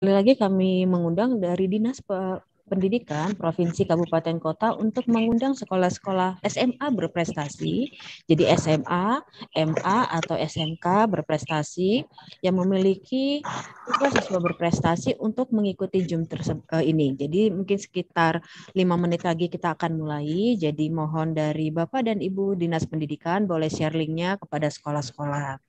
Sekali lagi kami mengundang dari Pendidikan Provinsi Kabupaten Kota untuk mengundang sekolah-sekolah SMA berprestasi, jadi SMA, MA atau SMK berprestasi yang memiliki siswa-siswa berprestasi untuk mengikuti Zoom ini. Jadi mungkin sekitar 5 menit lagi kita akan mulai. Jadi mohon dari Bapak dan Ibu Dinas Pendidikan boleh share linknya kepada sekolah-sekolah.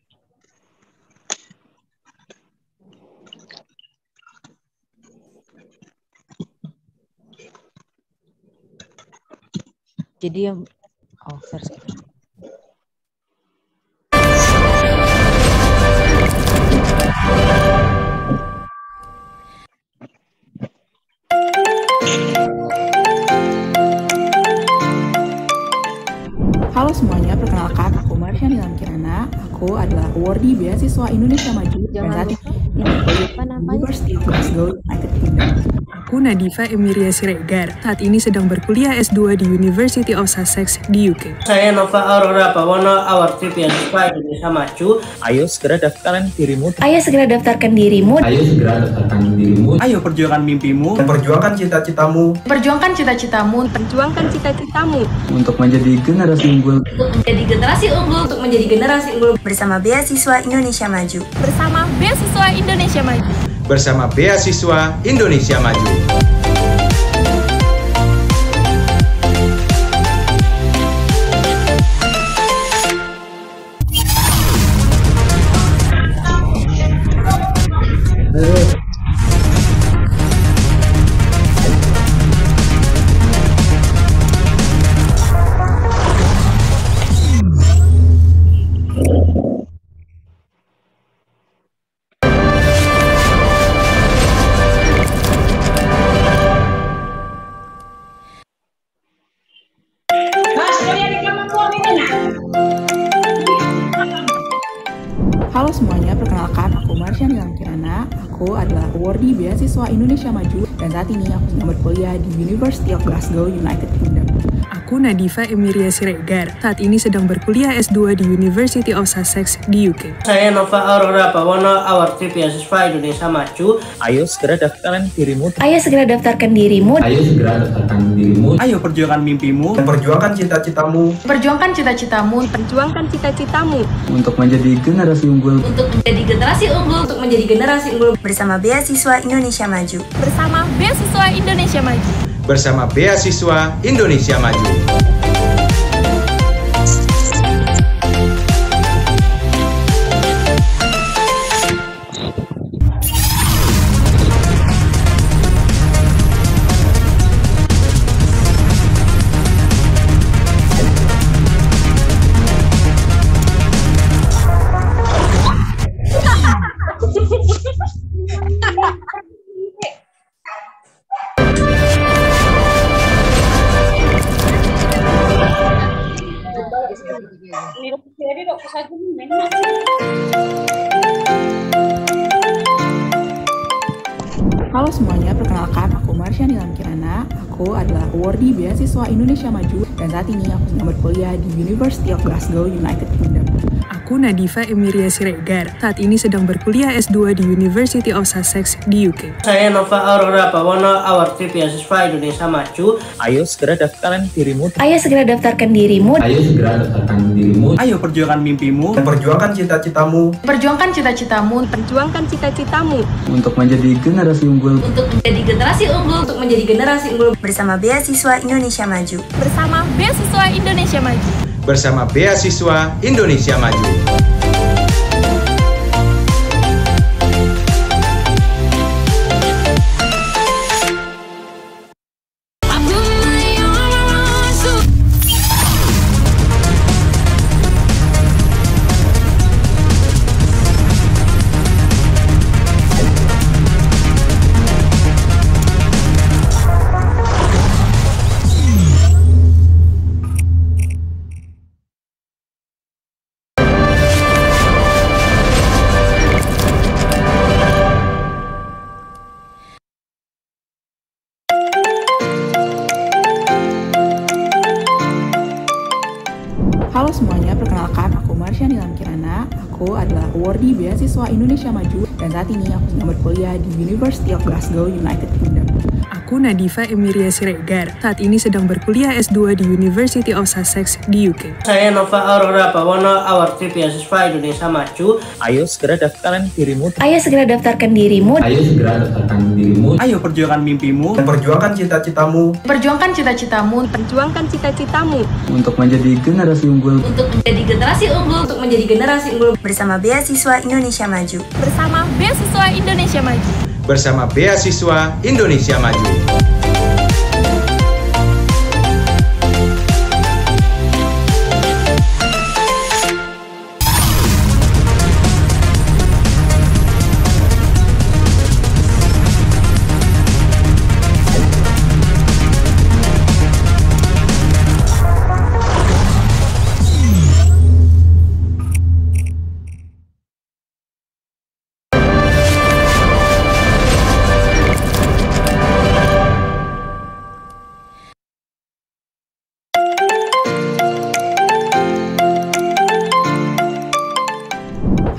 Jadi share screen. Halo semuanya, perkenalkan aku Marsha Nilam Kirana. Aku adalah awardee Beasiswa Indonesia Maju dan saat ini University of Glasgow, United Kingdom. Aku Nadifa Emiria Siregar, saat ini sedang berkuliah S2 di University of Sussex di UK. Saya Nova Aurora Pawono, awardee Beasiswa Indonesia Maju. Ayo segera daftarkan dirimu. Ayo segera daftarkan dirimu. Ayo segera daftarkan dirimu. Ayo perjuangkan mimpimu. Perjuangkan cita-citamu. Perjuangkan cita-citamu. Perjuangkan cita-citamu. Untuk menjadi generasi unggul. Untuk menjadi generasi unggul. Untuk menjadi generasi unggul. Bersama Beasiswa Indonesia Maju. Bersama Beasiswa Indonesia Maju. Bersama Beasiswa Indonesia Maju. Halo semuanya, perkenalkan aku Marsha Nilam Kirana. Aku adalah awardee Beasiswa Indonesia Maju dan saat ini aku sedang berkuliah di University of Glasgow, United Kingdom. Aku Nadifa Emiria Siregar, saat ini sedang berkuliah S2 di University of Sussex di UK. Saya Nova Aurora Pawono, awardee Beasiswa Indonesia Maju. Ayo segera daftarkan dirimu. Ayo segera daftarkan dirimu. Ayo segera daftarkan dirimu. Ayo perjuangkan mimpimu. Perjuangkan cita-citamu. Perjuangkan cita-citamu. Perjuangkan cita-citamu. Untuk menjadi generasi unggul. Untuk menjadi generasi unggul. Untuk menjadi generasi unggul. Bersama Beasiswa Indonesia Maju. Bersama Beasiswa Indonesia Maju. Bersama Beasiswa Indonesia Maju. Halo semuanya, perkenalkan aku Marsha Nilam Kirana. Aku adalah awardee Beasiswa Indonesia Maju dan saat ini aku sedang berkuliah di University of Glasgow, United Kingdom. Aku Nadifa Emiria Siregar, saat ini sedang berkuliah S2 di University of Sussex di UK. Saya Nova Aurora Pawono, awardee Beasiswa Indonesia Maju. Ayo segera daftarkan dirimu. Ayo segera daftarkan dirimu. Ayo segera daftarkan dirimu. Ayo perjuangkan mimpimu. Perjuangkan cita-citamu. Perjuangkan cita-citamu. Perjuangkan cita-citamu. Untuk menjadi generasi unggul. Untuk menjadi generasi unggul. Untuk menjadi generasi unggul. Bersama Beasiswa Indonesia Maju. Bersama Beasiswa Indonesia Maju. Bersama Beasiswa Indonesia Maju. Halo semuanya, perkenalkan aku Marsha Nilam Kirana. Aku Aku adalah awardee Beasiswa Indonesia Maju dan saat ini aku sedang berkuliah di University of Glasgow, United Kingdom. Aku Nadifa Emiria Siregar, saat ini sedang berkuliah S2 di University of Sussex di UK. Saya Nova Aurora Bawono, awardee beasiswa Indonesia Maju. Ayo segera daftarkan dirimu. Ayo segera daftarkan dirimu. Ayo segera daftarkan dirimu. Ayo perjuangkan mimpimu. Perjuangkan cita-citamu. Perjuangkan cita-citamu. Perjuangkan cita-citamu Untuk menjadi generasi unggul. Untuk menjadi generasi unggul. Untuk menjadi generasi unggul. Bersama Beasiswa Indonesia Maju. Bersama Beasiswa Indonesia Maju. Bersama Beasiswa Indonesia Maju.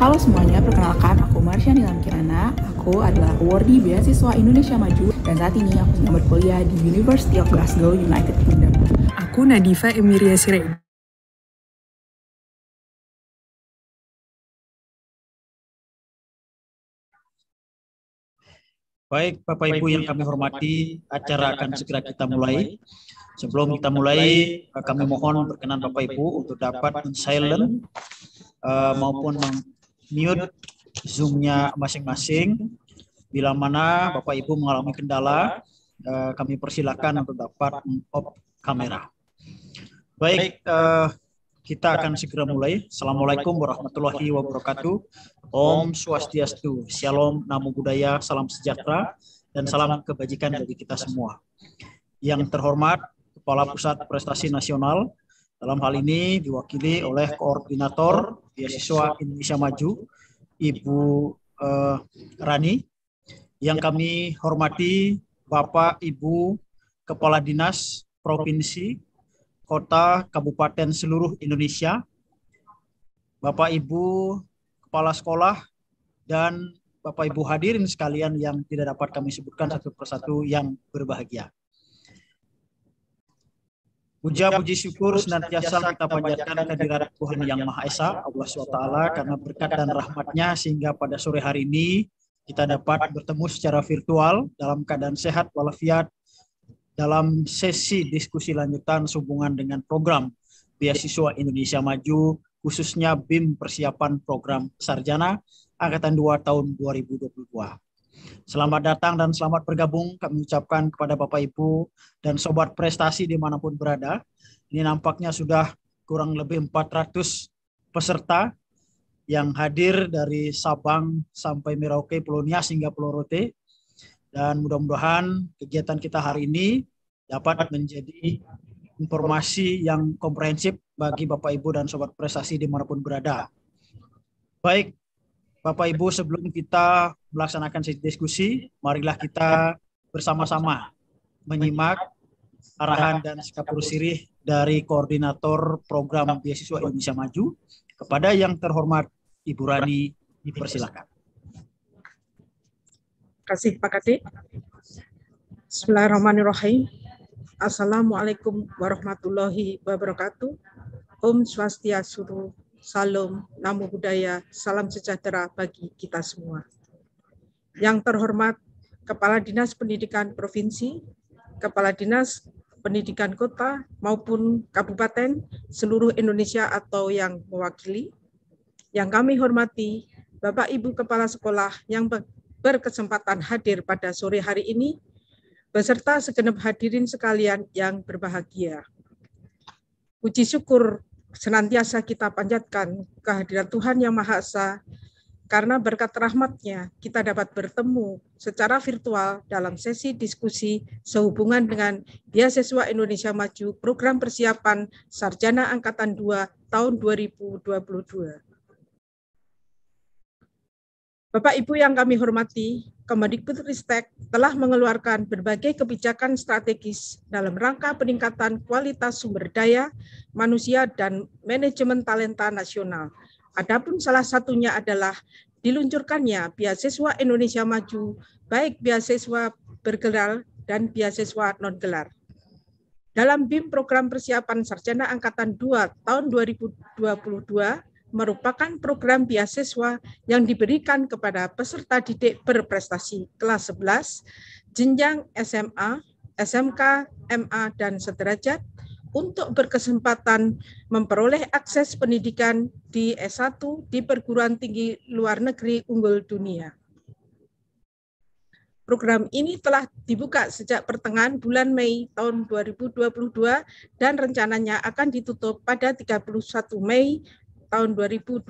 Halo semuanya, perkenalkan aku Marsha Nilam Kirana. Aku adalah awardee Beasiswa Indonesia Maju dan saat ini aku sedang berkuliah di University of Glasgow, United Kingdom. Aku Nadifa Emiria Siregar. Baik, Bapak Ibu yang kami hormati, acara akan segera kita mulai. Sebelum kita mulai, kami mohon berkenan Bapak Ibu untuk dapat silent maupun mute Zoom-nya masing-masing. Bila mana Bapak Ibu mengalami kendala, kami persilakan untuk dapat off kamera. Baik, kita akan segera mulai. Assalamualaikum warahmatullahi wabarakatuh. Om Swastiastu, Shalom, Namo Buddhaya, Salam Sejahtera, dan salam kebajikan bagi kita semua. Yang terhormat, Kepala Pusat Prestasi Nasional, dalam hal ini diwakili oleh Koordinator Beasiswa Indonesia Maju, Ibu Rani. Yang kami hormati Bapak Ibu Kepala Dinas Provinsi, Kota, Kabupaten seluruh Indonesia, Bapak Ibu Kepala Sekolah, dan Bapak Ibu hadirin sekalian yang tidak dapat kami sebutkan satu persatu yang berbahagia. Puja puji syukur senantiasa kita panjatkan kehadirat Tuhan Yang Maha Esa, Allah SWT, karena berkat dan rahmatnya sehingga pada sore hari ini kita dapat bertemu secara virtual dalam keadaan sehat walafiat dalam sesi diskusi lanjutan sehubungan dengan program Beasiswa Indonesia Maju, khususnya BIM persiapan program Sarjana Angkatan 2 tahun 2022. Selamat datang dan selamat bergabung kami ucapkan kepada Bapak Ibu dan Sobat Prestasi dimanapun berada. Ini nampaknya sudah kurang lebih 400 peserta yang hadir dari Sabang sampai Merauke, Pulau Nias hingga Pulau Rote. Dan mudah-mudahan kegiatan kita hari ini dapat menjadi informasi yang komprehensif bagi Bapak Ibu dan Sobat Prestasi dimanapun berada. Baik, Bapak Ibu, sebelum kita melaksanakan sesi diskusi, marilah kita bersama-sama menyimak arahan dan sikap sirih dari Koordinator Program Beasiswa Indonesia Maju. Kepada yang terhormat Ibu Rani, dipersilakan. Terima kasih Pak Kade. Bismillahirrahmanirrahim. Assalamualaikum warahmatullahi wabarakatuh. Om Swastiastu, Salam, Namo Buddhaya, Salam Sejahtera bagi kita semua. Yang terhormat Kepala Dinas Pendidikan Provinsi, Kepala Dinas Pendidikan Kota maupun Kabupaten seluruh Indonesia atau yang mewakili. Yang kami hormati Bapak Ibu Kepala Sekolah yang berkesempatan hadir pada sore hari ini, beserta segenap hadirin sekalian yang berbahagia. Puji syukur senantiasa kita panjatkan kehadiran Tuhan Yang Maha Esa, karena berkat rahmat-Nya kita dapat bertemu secara virtual dalam sesi diskusi sehubungan dengan Beasiswa Indonesia Maju Program Persiapan Sarjana Angkatan 2 tahun 2022. Bapak Ibu yang kami hormati, Kemendikbudristek telah mengeluarkan berbagai kebijakan strategis dalam rangka peningkatan kualitas sumber daya manusia dan manajemen talenta nasional, Adapun salah satunya adalah diluncurkannya beasiswa Indonesia Maju, baik beasiswa bergelar dan beasiswa non-gelar. Dalam BIM Program Persiapan Sarjana Angkatan 2 tahun 2022 merupakan program beasiswa yang diberikan kepada peserta didik berprestasi kelas 11, jenjang SMA, SMK, MA, dan sederajat untuk berkesempatan memperoleh akses pendidikan di S1 di perguruan tinggi luar negeri unggul dunia. Program ini telah dibuka sejak pertengahan bulan Mei tahun 2022 dan rencananya akan ditutup pada 31 Mei tahun 2022.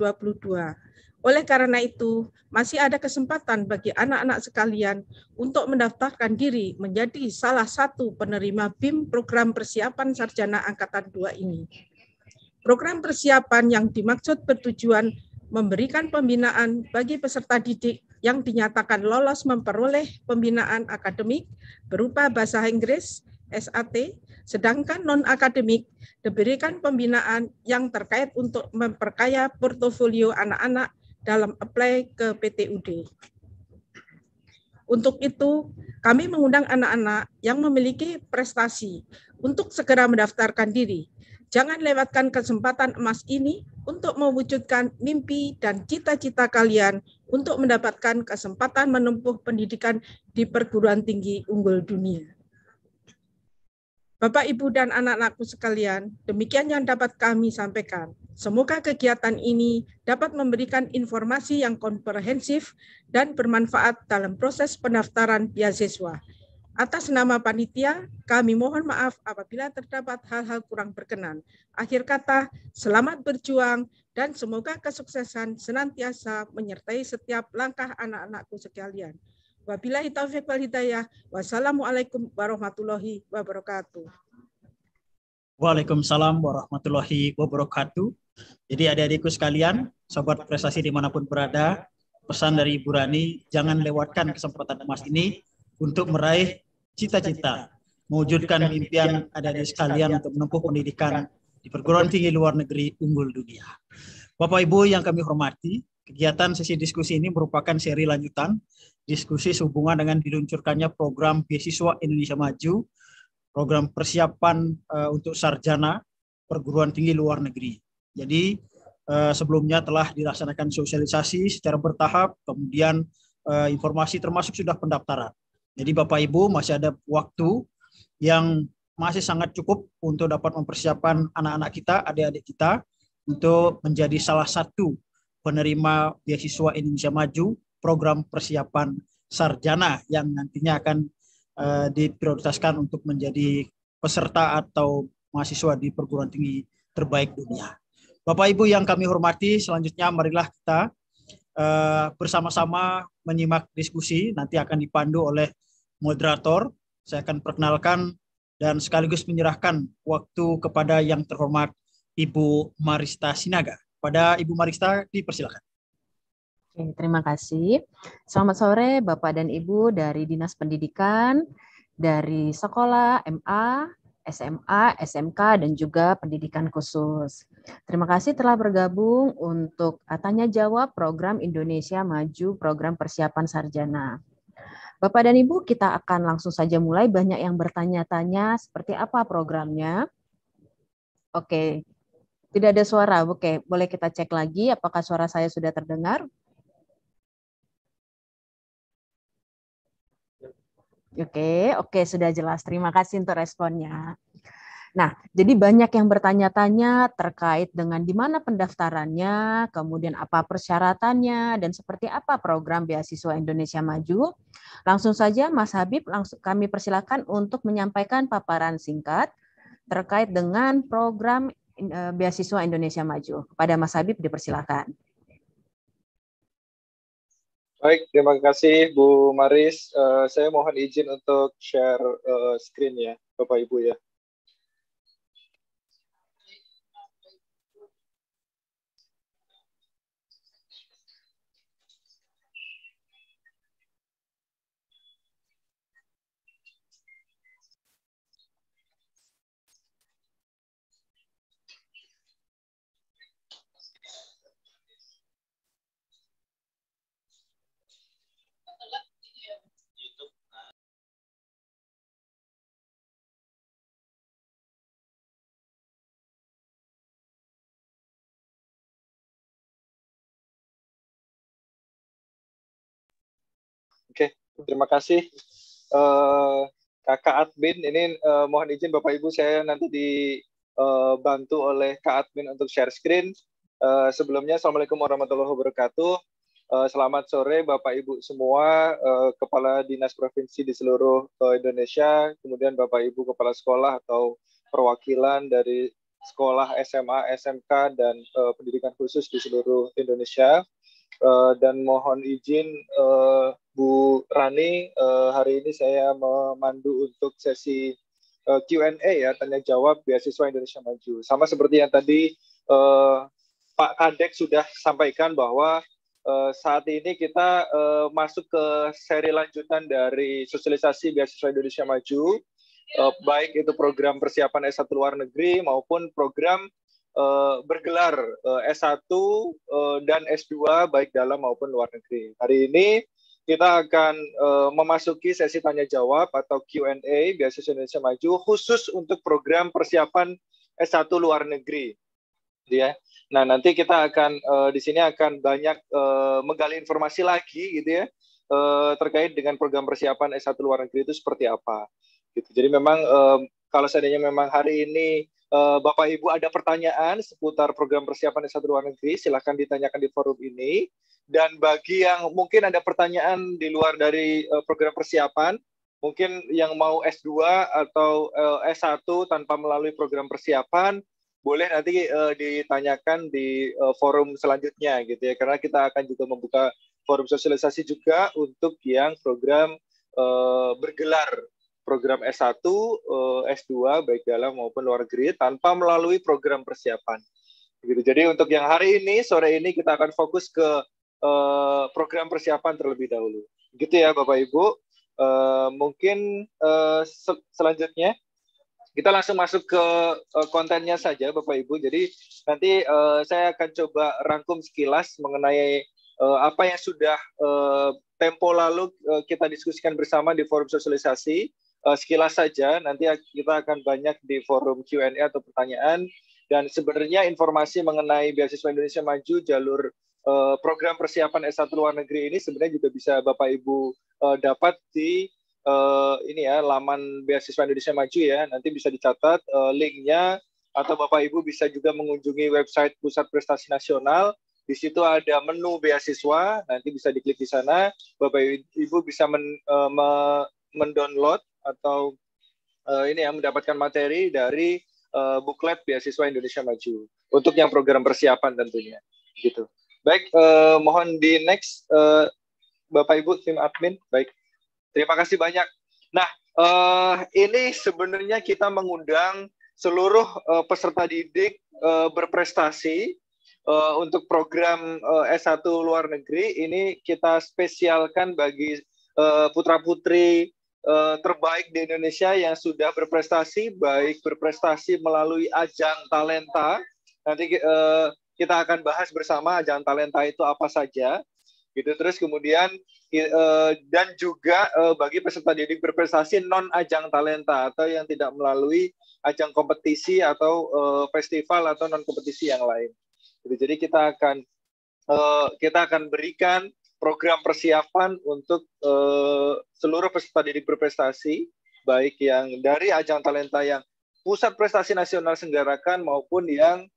Oleh karena itu, masih ada kesempatan bagi anak-anak sekalian untuk mendaftarkan diri menjadi salah satu penerima BIM Program Persiapan Sarjana Angkatan 2 ini. Program persiapan yang dimaksud bertujuan memberikan pembinaan bagi peserta didik yang dinyatakan lolos memperoleh pembinaan akademik berupa bahasa Inggris, SAT, sedangkan non-akademik diberikan pembinaan yang terkait untuk memperkaya portofolio anak-anak dalam apply ke PTUD. Untuk itu, kami mengundang anak-anak yang memiliki prestasi untuk segera mendaftarkan diri. Jangan lewatkan kesempatan emas ini untuk mewujudkan mimpi dan cita-cita kalian untuk mendapatkan kesempatan menempuh pendidikan di perguruan tinggi unggul dunia. Bapak, Ibu, dan anak-anakku sekalian, demikian yang dapat kami sampaikan. Semoga kegiatan ini dapat memberikan informasi yang komprehensif dan bermanfaat dalam proses pendaftaran beasiswa. Atas nama panitia, kami mohon maaf apabila terdapat hal-hal kurang berkenan. Akhir kata, selamat berjuang dan semoga kesuksesan senantiasa menyertai setiap langkah anak-anakku sekalian. Wabillahi taufiq wal hidayah. Wassalamualaikum warahmatullahi wabarakatuh. Waalaikumsalam warahmatullahi wabarakatuh. Jadi adik-adikku sekalian, sobat prestasi dimanapun berada, pesan dari Ibu Rani, jangan lewatkan kesempatan emas ini untuk meraih cita-cita, mewujudkan impian adik-adik sekalian untuk menempuh pendidikan di perguruan tinggi luar negeri unggul dunia. Bapak Ibu yang kami hormati, kegiatan sesi diskusi ini merupakan seri lanjutan diskusi sehubungan dengan diluncurkannya program beasiswa Indonesia Maju, program persiapan untuk sarjana perguruan tinggi luar negeri. Jadi sebelumnya telah dilaksanakan sosialisasi secara bertahap, kemudian informasi termasuk sudah pendaftaran. Jadi Bapak Ibu masih ada waktu yang masih sangat cukup untuk dapat mempersiapkan anak-anak kita, adik-adik kita untuk menjadi salah satu penerima beasiswa Indonesia Maju, program persiapan sarjana yang nantinya akan diprioritaskan untuk menjadi peserta atau mahasiswa di perguruan tinggi terbaik dunia. Bapak Ibu yang kami hormati, selanjutnya marilah kita bersama-sama menyimak diskusi, nanti akan dipandu oleh moderator. Saya akan perkenalkan dan sekaligus menyerahkan waktu kepada yang terhormat Ibu Marista Sinaga. Pada Ibu Marista, dipersilakan. Oke, terima kasih. Selamat sore Bapak dan Ibu dari Dinas Pendidikan, dari sekolah MA, SMA, SMK, dan juga pendidikan khusus. Terima kasih telah bergabung untuk tanya jawab program Indonesia Maju, program persiapan sarjana. Bapak dan Ibu, kita akan langsung saja mulai. Banyak yang bertanya-tanya seperti apa programnya. Oke, tidak ada suara. Oke, boleh kita cek lagi apakah suara saya sudah terdengar? Oke, sudah jelas. Terima kasih untuk responnya. Nah, jadi banyak yang bertanya-tanya terkait dengan di mana pendaftarannya, kemudian apa persyaratannya, dan seperti apa program beasiswa Indonesia Maju. Langsung saja, Mas Habib, kami persilakan untuk menyampaikan paparan singkat terkait dengan program beasiswa Indonesia Maju. Kepada Mas Habib, dipersilakan. Baik, terima kasih Bu Maris. Saya mohon izin untuk share screen ya, Bapak Ibu ya. Terima kasih Kakak Admin. Ini mohon izin Bapak Ibu, saya nanti dibantu oleh Kak Admin untuk share screen. Sebelumnya, Assalamualaikum warahmatullahi wabarakatuh. Selamat sore Bapak Ibu semua, Kepala Dinas Provinsi di seluruh Indonesia, kemudian Bapak Ibu Kepala Sekolah atau perwakilan dari sekolah SMA, SMK, dan pendidikan khusus di seluruh Indonesia. Dan mohon izin Bu Rani, hari ini saya memandu untuk sesi Q&A ya, tanya jawab beasiswa Indonesia Maju. Sama seperti yang tadi Pak Kadek sudah sampaikan bahwa saat ini kita masuk ke seri lanjutan dari sosialisasi beasiswa Indonesia Maju, baik itu program persiapan S1 luar negeri maupun program bergelar S1 dan S2 baik dalam maupun luar negeri. Hari ini kita akan memasuki sesi tanya jawab atau Q&A beasiswa Indonesia Maju khusus untuk program persiapan S1 luar negeri. Ya. Nah, nanti kita akan di sini akan banyak menggali informasi lagi gitu ya terkait dengan program persiapan S1 luar negeri itu seperti apa. Gitu. Jadi memang kalau seandainya memang hari ini Bapak Ibu ada pertanyaan seputar program persiapan S1 luar negeri, silakan ditanyakan di forum ini. Dan bagi yang mungkin ada pertanyaan di luar dari program persiapan, mungkin yang mau S2 atau S1 tanpa melalui program persiapan, boleh nanti ditanyakan di forum selanjutnya gitu ya, karena kita akan juga membuka forum sosialisasi juga untuk yang program bergelar program S1, S2 baik dalam maupun luar negeri tanpa melalui program persiapan. Gitu. Jadi untuk yang hari ini, sore ini kita akan fokus ke program persiapan terlebih dahulu. Gitu ya Bapak Ibu. Mungkin selanjutnya kita langsung masuk ke kontennya saja Bapak Ibu. Jadi nanti saya akan coba rangkum sekilas mengenai apa yang sudah tempo lalu kita diskusikan bersama di forum sosialisasi. Sekilas saja, nanti kita akan banyak di forum Q&A atau pertanyaan, dan sebenarnya informasi mengenai beasiswa Indonesia Maju jalur program persiapan S1 luar negeri ini sebenarnya juga bisa Bapak Ibu dapat di ini ya, laman beasiswa Indonesia Maju ya, nanti bisa dicatat linknya, atau Bapak Ibu bisa juga mengunjungi website Pusat Prestasi Nasional. Di situ ada menu beasiswa, nanti bisa diklik di sana, Bapak Ibu bisa mendownload atau ini ya, mendapatkan materi dari buklet beasiswa Indonesia Maju untuk yang program persiapan tentunya gitu. Baik, mohon di next Bapak Ibu tim admin. Baik, terima kasih banyak. Nah, ini sebenarnya kita mengundang seluruh peserta didik berprestasi untuk program S1 luar negeri. Ini kita spesialkan bagi putra-putri terbaik di Indonesia yang sudah berprestasi, baik berprestasi melalui ajang talenta. Nanti kita akan bahas bersama ajang talenta itu apa saja, gitu. Terus kemudian dan juga bagi peserta didik berprestasi non ajang talenta atau yang tidak melalui ajang kompetisi atau festival atau non kompetisi yang lain. Jadi kita akan berikan program persiapan untuk seluruh peserta didik berprestasi, baik yang dari ajang talenta yang Pusat Prestasi Nasional selenggarakan maupun yang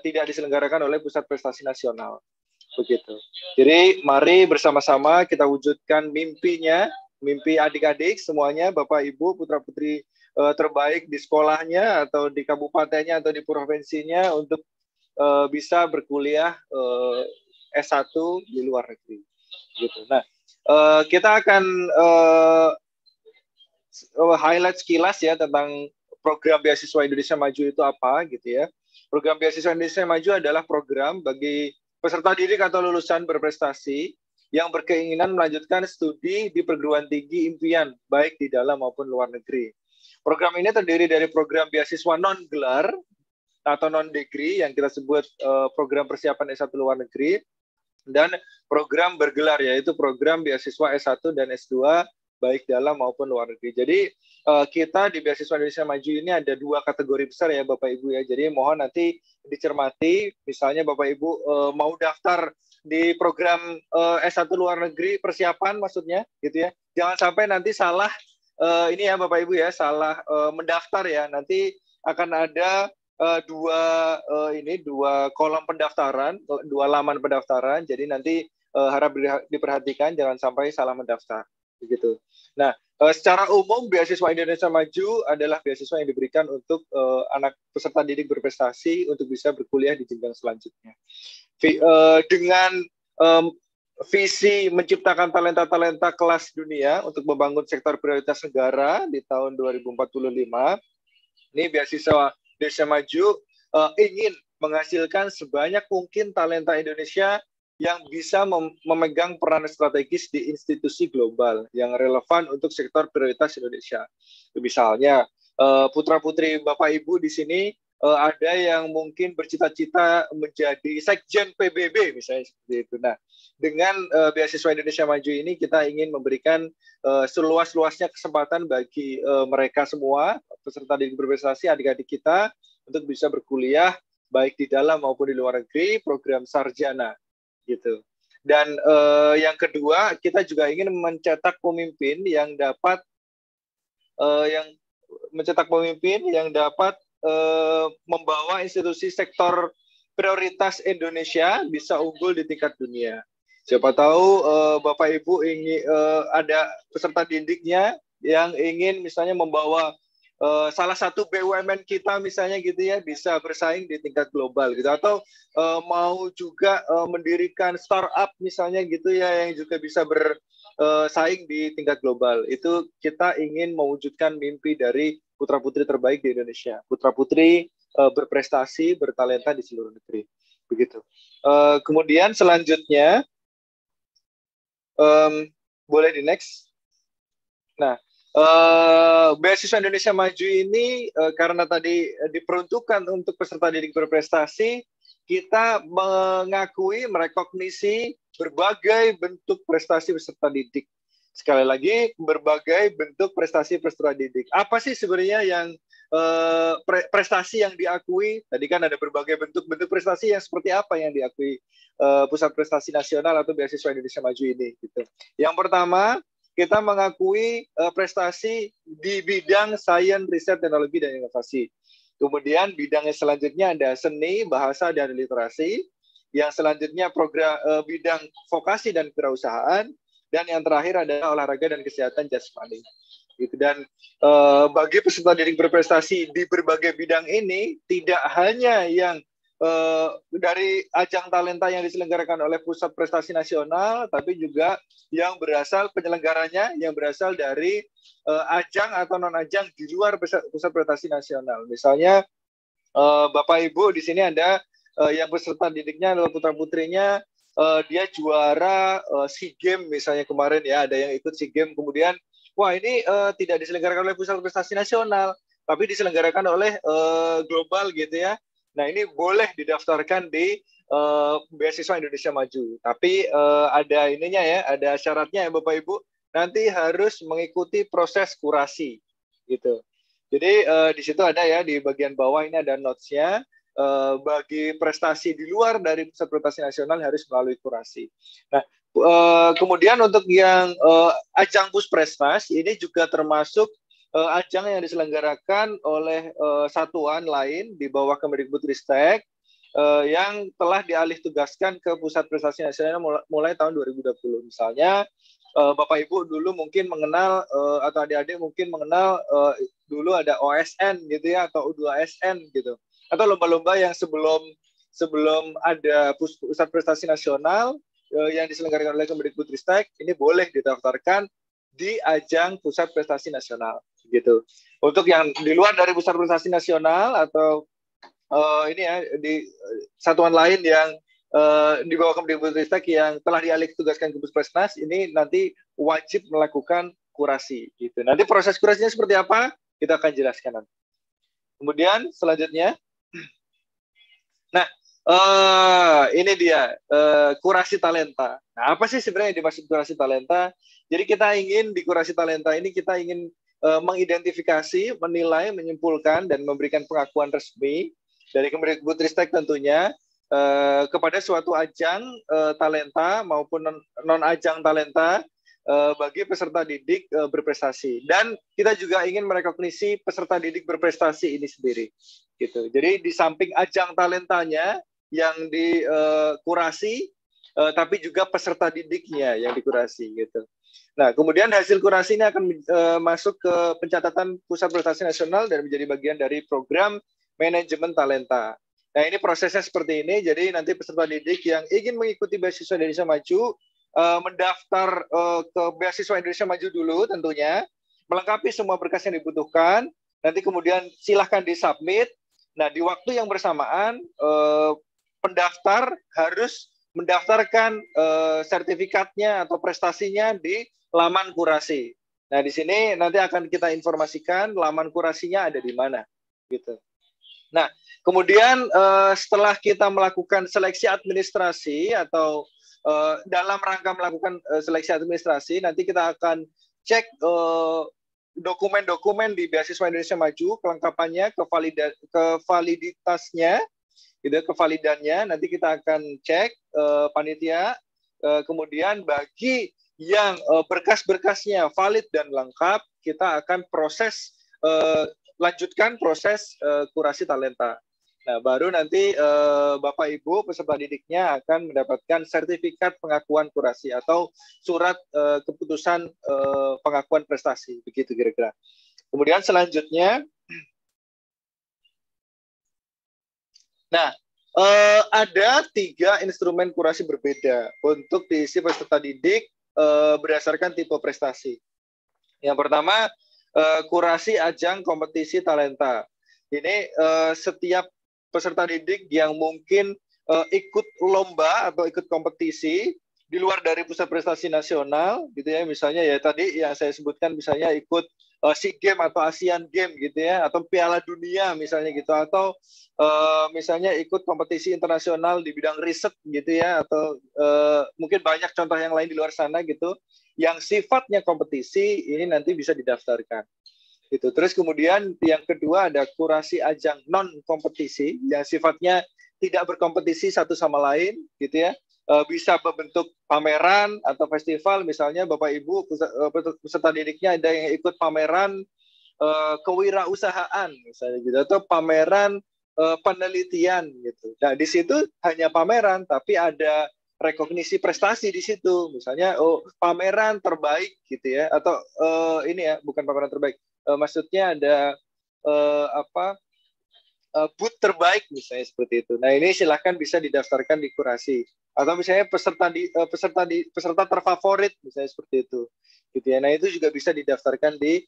tidak diselenggarakan oleh Pusat Prestasi Nasional. Begitu. Jadi mari bersama-sama kita wujudkan mimpinya, mimpi adik-adik semuanya, Bapak Ibu, putra-putri terbaik di sekolahnya atau di kabupatennya atau di provinsinya untuk bisa berkuliah S1 di luar negeri. Gitu. Nah, kita akan highlight sekilas ya tentang program beasiswa Indonesia Maju itu apa gitu ya. Program beasiswa Indonesia Maju adalah program bagi peserta didik atau lulusan berprestasi yang berkeinginan melanjutkan studi di perguruan tinggi impian baik di dalam maupun luar negeri. Program ini terdiri dari program beasiswa non gelar atau non degree yang kita sebut program persiapan S1 luar negeri, dan program bergelar yaitu program beasiswa S1 dan S2 baik dalam maupun luar negeri. Jadi kita di beasiswa Indonesia Maju ini ada dua kategori besar ya Bapak Ibu ya. Jadi mohon nanti dicermati, misalnya Bapak Ibu mau daftar di program S1 luar negeri persiapan maksudnya gitu ya. jangan sampai nanti salah ini ya Bapak Ibu ya, salah mendaftar ya. Nanti akan ada dua kolom pendaftaran, 2 laman pendaftaran. Jadi nanti harap diperhatikan jangan sampai salah mendaftar begitu. Nah, secara umum beasiswa Indonesia Maju adalah beasiswa yang diberikan untuk anak peserta didik berprestasi untuk bisa berkuliah di jenjang selanjutnya. Dengan visi menciptakan talenta-talenta kelas dunia untuk membangun sektor prioritas negara di tahun 2045, ini beasiswa Indonesia Maju ingin menghasilkan sebanyak mungkin talenta Indonesia yang bisa memegang peran strategis di institusi global yang relevan untuk sektor prioritas Indonesia. Misalnya, putra-putri Bapak Ibu di sini ada yang mungkin bercita-cita menjadi sekjen PBB misalnya seperti itu. Nah, dengan beasiswa Indonesia Maju ini kita ingin memberikan seluas-luasnya kesempatan bagi mereka semua peserta didik berprestasi, adik-adik kita untuk bisa berkuliah baik di dalam maupun di luar negeri, program sarjana gitu. Dan yang kedua, kita juga ingin mencetak pemimpin yang dapat membawa institusi sektor prioritas Indonesia bisa unggul di tingkat dunia. Siapa tahu Bapak Ibu ingin ada peserta didiknya yang ingin misalnya membawa salah satu BUMN kita misalnya gitu ya bisa bersaing di tingkat global gitu, atau mau juga mendirikan startup misalnya gitu ya yang juga bisa bersaing di tingkat global. Itu kita ingin mewujudkan mimpi dari putra-putri terbaik di Indonesia, putra-putri berprestasi, bertalenta di seluruh negeri. Begitu. Kemudian selanjutnya boleh di next. Nah, beasiswa Indonesia Maju ini karena tadi diperuntukkan untuk peserta didik berprestasi, kita mengakui, merekognisi berbagai bentuk prestasi peserta didik. Sekali lagi, berbagai bentuk prestasi peserta didik. Apa sih sebenarnya yang prestasi yang diakui? Tadi kan ada berbagai bentuk prestasi yang seperti apa yang diakui Pusat Prestasi Nasional atau Beasiswa Indonesia Maju ini. Gitu. Yang pertama, kita mengakui prestasi di bidang sains, riset, teknologi, dan inovasi. Kemudian bidang yang selanjutnya ada seni, bahasa, dan literasi. Yang selanjutnya program bidang vokasi dan kewirausahaan. Dan yang terakhir adalah olahraga dan kesehatan jasmani. Gitu. Dan bagi peserta didik berprestasi di berbagai bidang ini, tidak hanya yang dari ajang talenta yang diselenggarakan oleh Pusat Prestasi Nasional, tapi juga yang berasal penyelenggaranya yang berasal dari ajang atau non-ajang di luar Pusat Prestasi Nasional. Misalnya Bapak Ibu di sini ada yang peserta didiknya adalah putra-putrinya, dia juara SEA Games misalnya kemarin ya, ada yang ikut SEA Games, kemudian wah ini tidak diselenggarakan oleh Pusat Prestasi Nasional, tapi diselenggarakan oleh global gitu ya. Nah, ini boleh didaftarkan di Beasiswa Indonesia Maju. Tapi ada ininya ya, ada syaratnya ya Bapak Ibu. Nanti harus mengikuti proses kurasi gitu. Jadi di situ ada ya, di bagian bawah ini ada notes-nya. Bagi prestasi di luar dari Pusat Prestasi Nasional harus melalui kurasi. Nah, kemudian untuk yang ajang Pusprestas ini juga termasuk ajang yang diselenggarakan oleh satuan lain di bawah Kemendikbudristek yang telah dialih tugaskan ke Pusat Prestasi Nasional mulai tahun 2020. Misalnya Bapak Ibu dulu mungkin mengenal atau adik-adik mungkin mengenal dulu ada OSN gitu ya, atau U2SN gitu, atau lomba-lomba yang sebelum ada Pusat Prestasi Nasional yang diselenggarakan oleh Kemendikbudristek, ini boleh didaftarkan di ajang Pusat Prestasi Nasional gitu. Untuk yang di luar dari Pusat Prestasi Nasional atau ini ya di satuan lain yang di bawah Kemendikbudristek yang telah dialih tugaskan ke Puspresnas, ini nanti wajib melakukan kurasi gitu. Nanti proses kurasinya seperti apa kita akan jelaskan nanti. Kemudian selanjutnya, nah ini dia kurasi talenta. Nah, apa sih sebenarnya yang dimaksud kurasi talenta? Jadi kita ingin di kurasi talenta ini kita ingin mengidentifikasi, menilai, menyimpulkan, dan memberikan pengakuan resmi dari Kemendikbudristek tentunya kepada suatu ajang talenta maupun non-ajang talenta bagi peserta didik berprestasi. Dan kita juga ingin merekognisi peserta didik berprestasi ini sendiri. Gitu. Jadi di samping ajang talentanya yang dikurasi, tapi juga peserta didiknya yang dikurasi. Gitu. Nah, kemudian hasil kurasi ini akan masuk ke pencatatan Pusat Prestasi Nasional dan menjadi bagian dari program manajemen talenta. Nah, ini prosesnya seperti ini. Jadi nanti peserta didik yang ingin mengikuti beasiswa Indonesia Maju mendaftar ke beasiswa Indonesia Maju dulu tentunya, melengkapi semua berkas yang dibutuhkan, nanti kemudian silahkan disubmit. Nah, di waktu yang bersamaan, pendaftar harus mendaftarkan sertifikatnya atau prestasinya di laman kurasi. Nah, di sini nanti akan kita informasikan laman kurasinya ada di mana, gitu. Nah, kemudian setelah kita melakukan seleksi administrasi atau dalam rangka melakukan seleksi administrasi, nanti kita akan cek dokumen-dokumen di beasiswa Indonesia Maju, kelengkapannya, kevaliditasnya, gitu, kevalidannya. Nanti kita akan cek panitia. Kemudian bagi yang berkas-berkasnya valid dan lengkap, kita akan lanjutkan proses kurasi talenta. Nah, baru nanti Bapak Ibu peserta didiknya akan mendapatkan sertifikat pengakuan kurasi atau surat keputusan pengakuan prestasi, begitu kira-kira. Kemudian selanjutnya, nah, ada 3 instrumen kurasi berbeda untuk diisi peserta didik berdasarkan tipe prestasi. Yang pertama, kurasi ajang kompetisi talenta. Ini setiap peserta didik yang mungkin ikut lomba atau ikut kompetisi di luar dari Pusat Prestasi Nasional, gitu ya, misalnya ya tadi yang saya sebutkan, misalnya ikut SEA Games atau ASEAN Games, gitu ya, atau Piala Dunia misalnya gitu, atau misalnya ikut kompetisi internasional di bidang riset, gitu ya, atau mungkin banyak contoh yang lain di luar sana gitu, yang sifatnya kompetisi ini nanti bisa didaftarkan. Gitu. Terus kemudian yang kedua ada kurasi ajang non kompetisi yang sifatnya tidak berkompetisi satu sama lain, gitu ya, bisa berbentuk pameran atau festival, misalnya Bapak Ibu peserta didiknya ada yang ikut pameran kewirausahaan misalnya gitu, atau pameran penelitian gitu. Nah, di situ hanya pameran tapi ada rekognisi prestasi di situ, misalnya pameran terbaik gitu ya, atau ini ya, bukan pameran terbaik. Maksudnya ada booth terbaik misalnya seperti itu. Nah, ini silahkan bisa didaftarkan di kurasi. Atau misalnya peserta terfavorit misalnya seperti itu. Gitu ya. Nah, itu juga bisa didaftarkan di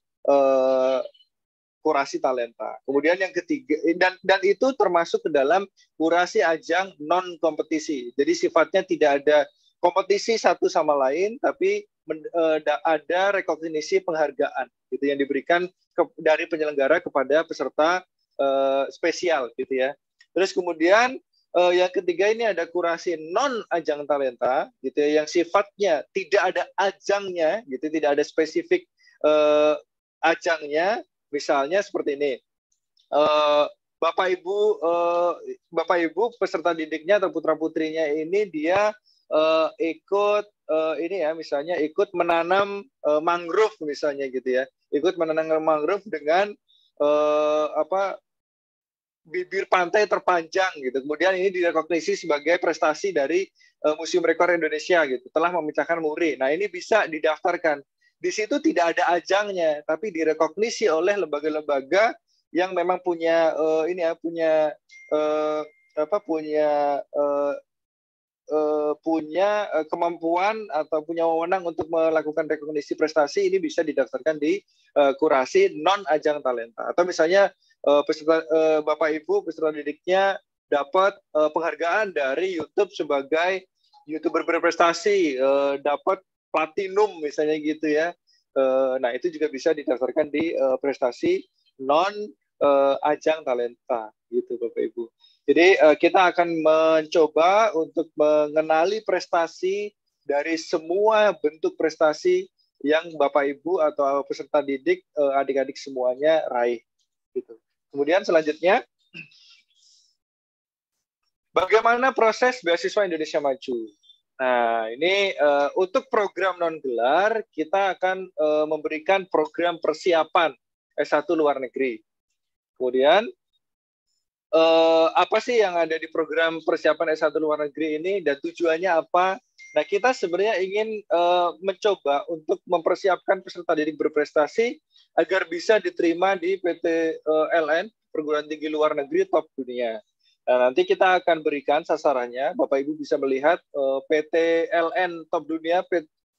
kurasi talenta. Kemudian yang ketiga, dan itu termasuk ke dalam kurasi ajang non kompetisi. Jadi sifatnya tidak ada kompetisi satu sama lain, tapi ada rekognisi penghargaan gitu yang diberikan dari penyelenggara kepada peserta spesial gitu ya. Terus kemudian yang ketiga ini ada kurasi non ajang talenta gitu ya, yang sifatnya tidak ada ajangnya gitu, tidak ada spesifik ajangnya. Misalnya seperti ini, Bapak Ibu peserta didiknya atau putra putrinya ini dia ikut ini ya, misalnya ikut menanam mangrove misalnya gitu ya, ikut menanam mangrove dengan bibir pantai terpanjang gitu. Kemudian ini direkognisi sebagai prestasi dari Museum Rekor Indonesia gitu, telah memecahkan muri. Nah, ini bisa didaftarkan. Di situ tidak ada ajangnya, tapi direkognisi oleh lembaga-lembaga yang memang punya punya kemampuan atau punya wewenang untuk melakukan rekognisi prestasi. Ini bisa didaftarkan di kurasi non ajang talenta. Atau misalnya Bapak Ibu peserta didiknya dapat penghargaan dari YouTube sebagai YouTuber berprestasi, dapat platinum misalnya gitu ya. Nah, itu juga bisa didaftarkan di prestasi non ajang talenta gitu Bapak Ibu. Jadi kita akan mencoba untuk mengenali prestasi dari semua bentuk prestasi yang Bapak Ibu atau peserta didik adik-adik semuanya raih gitu. Kemudian selanjutnya, bagaimana proses beasiswa Indonesia Maju? Nah, ini untuk program non-gelar, kita akan memberikan program persiapan S1 luar negeri. Kemudian, apa sih yang ada di program persiapan S1 luar negeri ini dan tujuannya apa? Nah, kita sebenarnya ingin mencoba untuk mempersiapkan peserta didik berprestasi agar bisa diterima di PTLN, perguruan tinggi luar negeri top dunia. Nah, nanti kita akan berikan sasarannya, Bapak Ibu bisa melihat PTLN top dunia,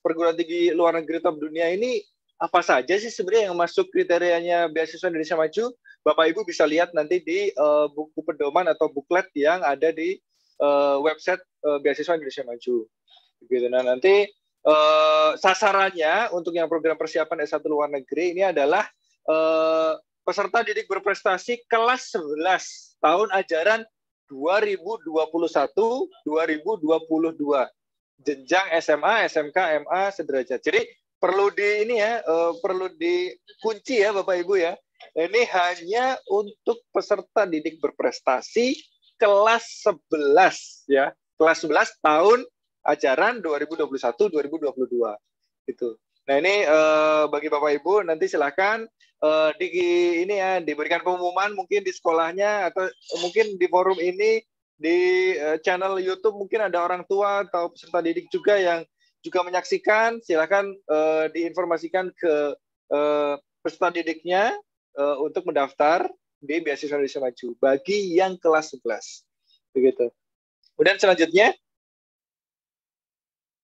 perguruan tinggi luar negeri top dunia ini apa saja sih sebenarnya yang masuk kriterianya beasiswa Indonesia Maju. Bapak Ibu bisa lihat nanti di buku pedoman atau buklet yang ada di website beasiswa Indonesia Maju. Begitu. Nah, nanti sasarannya untuk yang program persiapan S1 luar negeri ini adalah peserta didik berprestasi kelas 11 tahun ajaran 2021-2022, jenjang SMA, SMK, MA sederajat. Jadi perlu perlu dikunci ya Bapak Ibu ya. Ini hanya untuk peserta didik berprestasi kelas 11 ya, kelas 11 tahun ajaran 2021-2022 gitu. Nah, ini bagi Bapak Ibu nanti silakan diberikan pengumuman mungkin di sekolahnya atau mungkin di forum ini di channel YouTube mungkin ada orang tua atau peserta didik juga yang juga menyaksikan. Silakan diinformasikan ke peserta didiknya untuk mendaftar di Beasiswa Indonesia Maju bagi yang kelas 11. Begitu. Kemudian selanjutnya,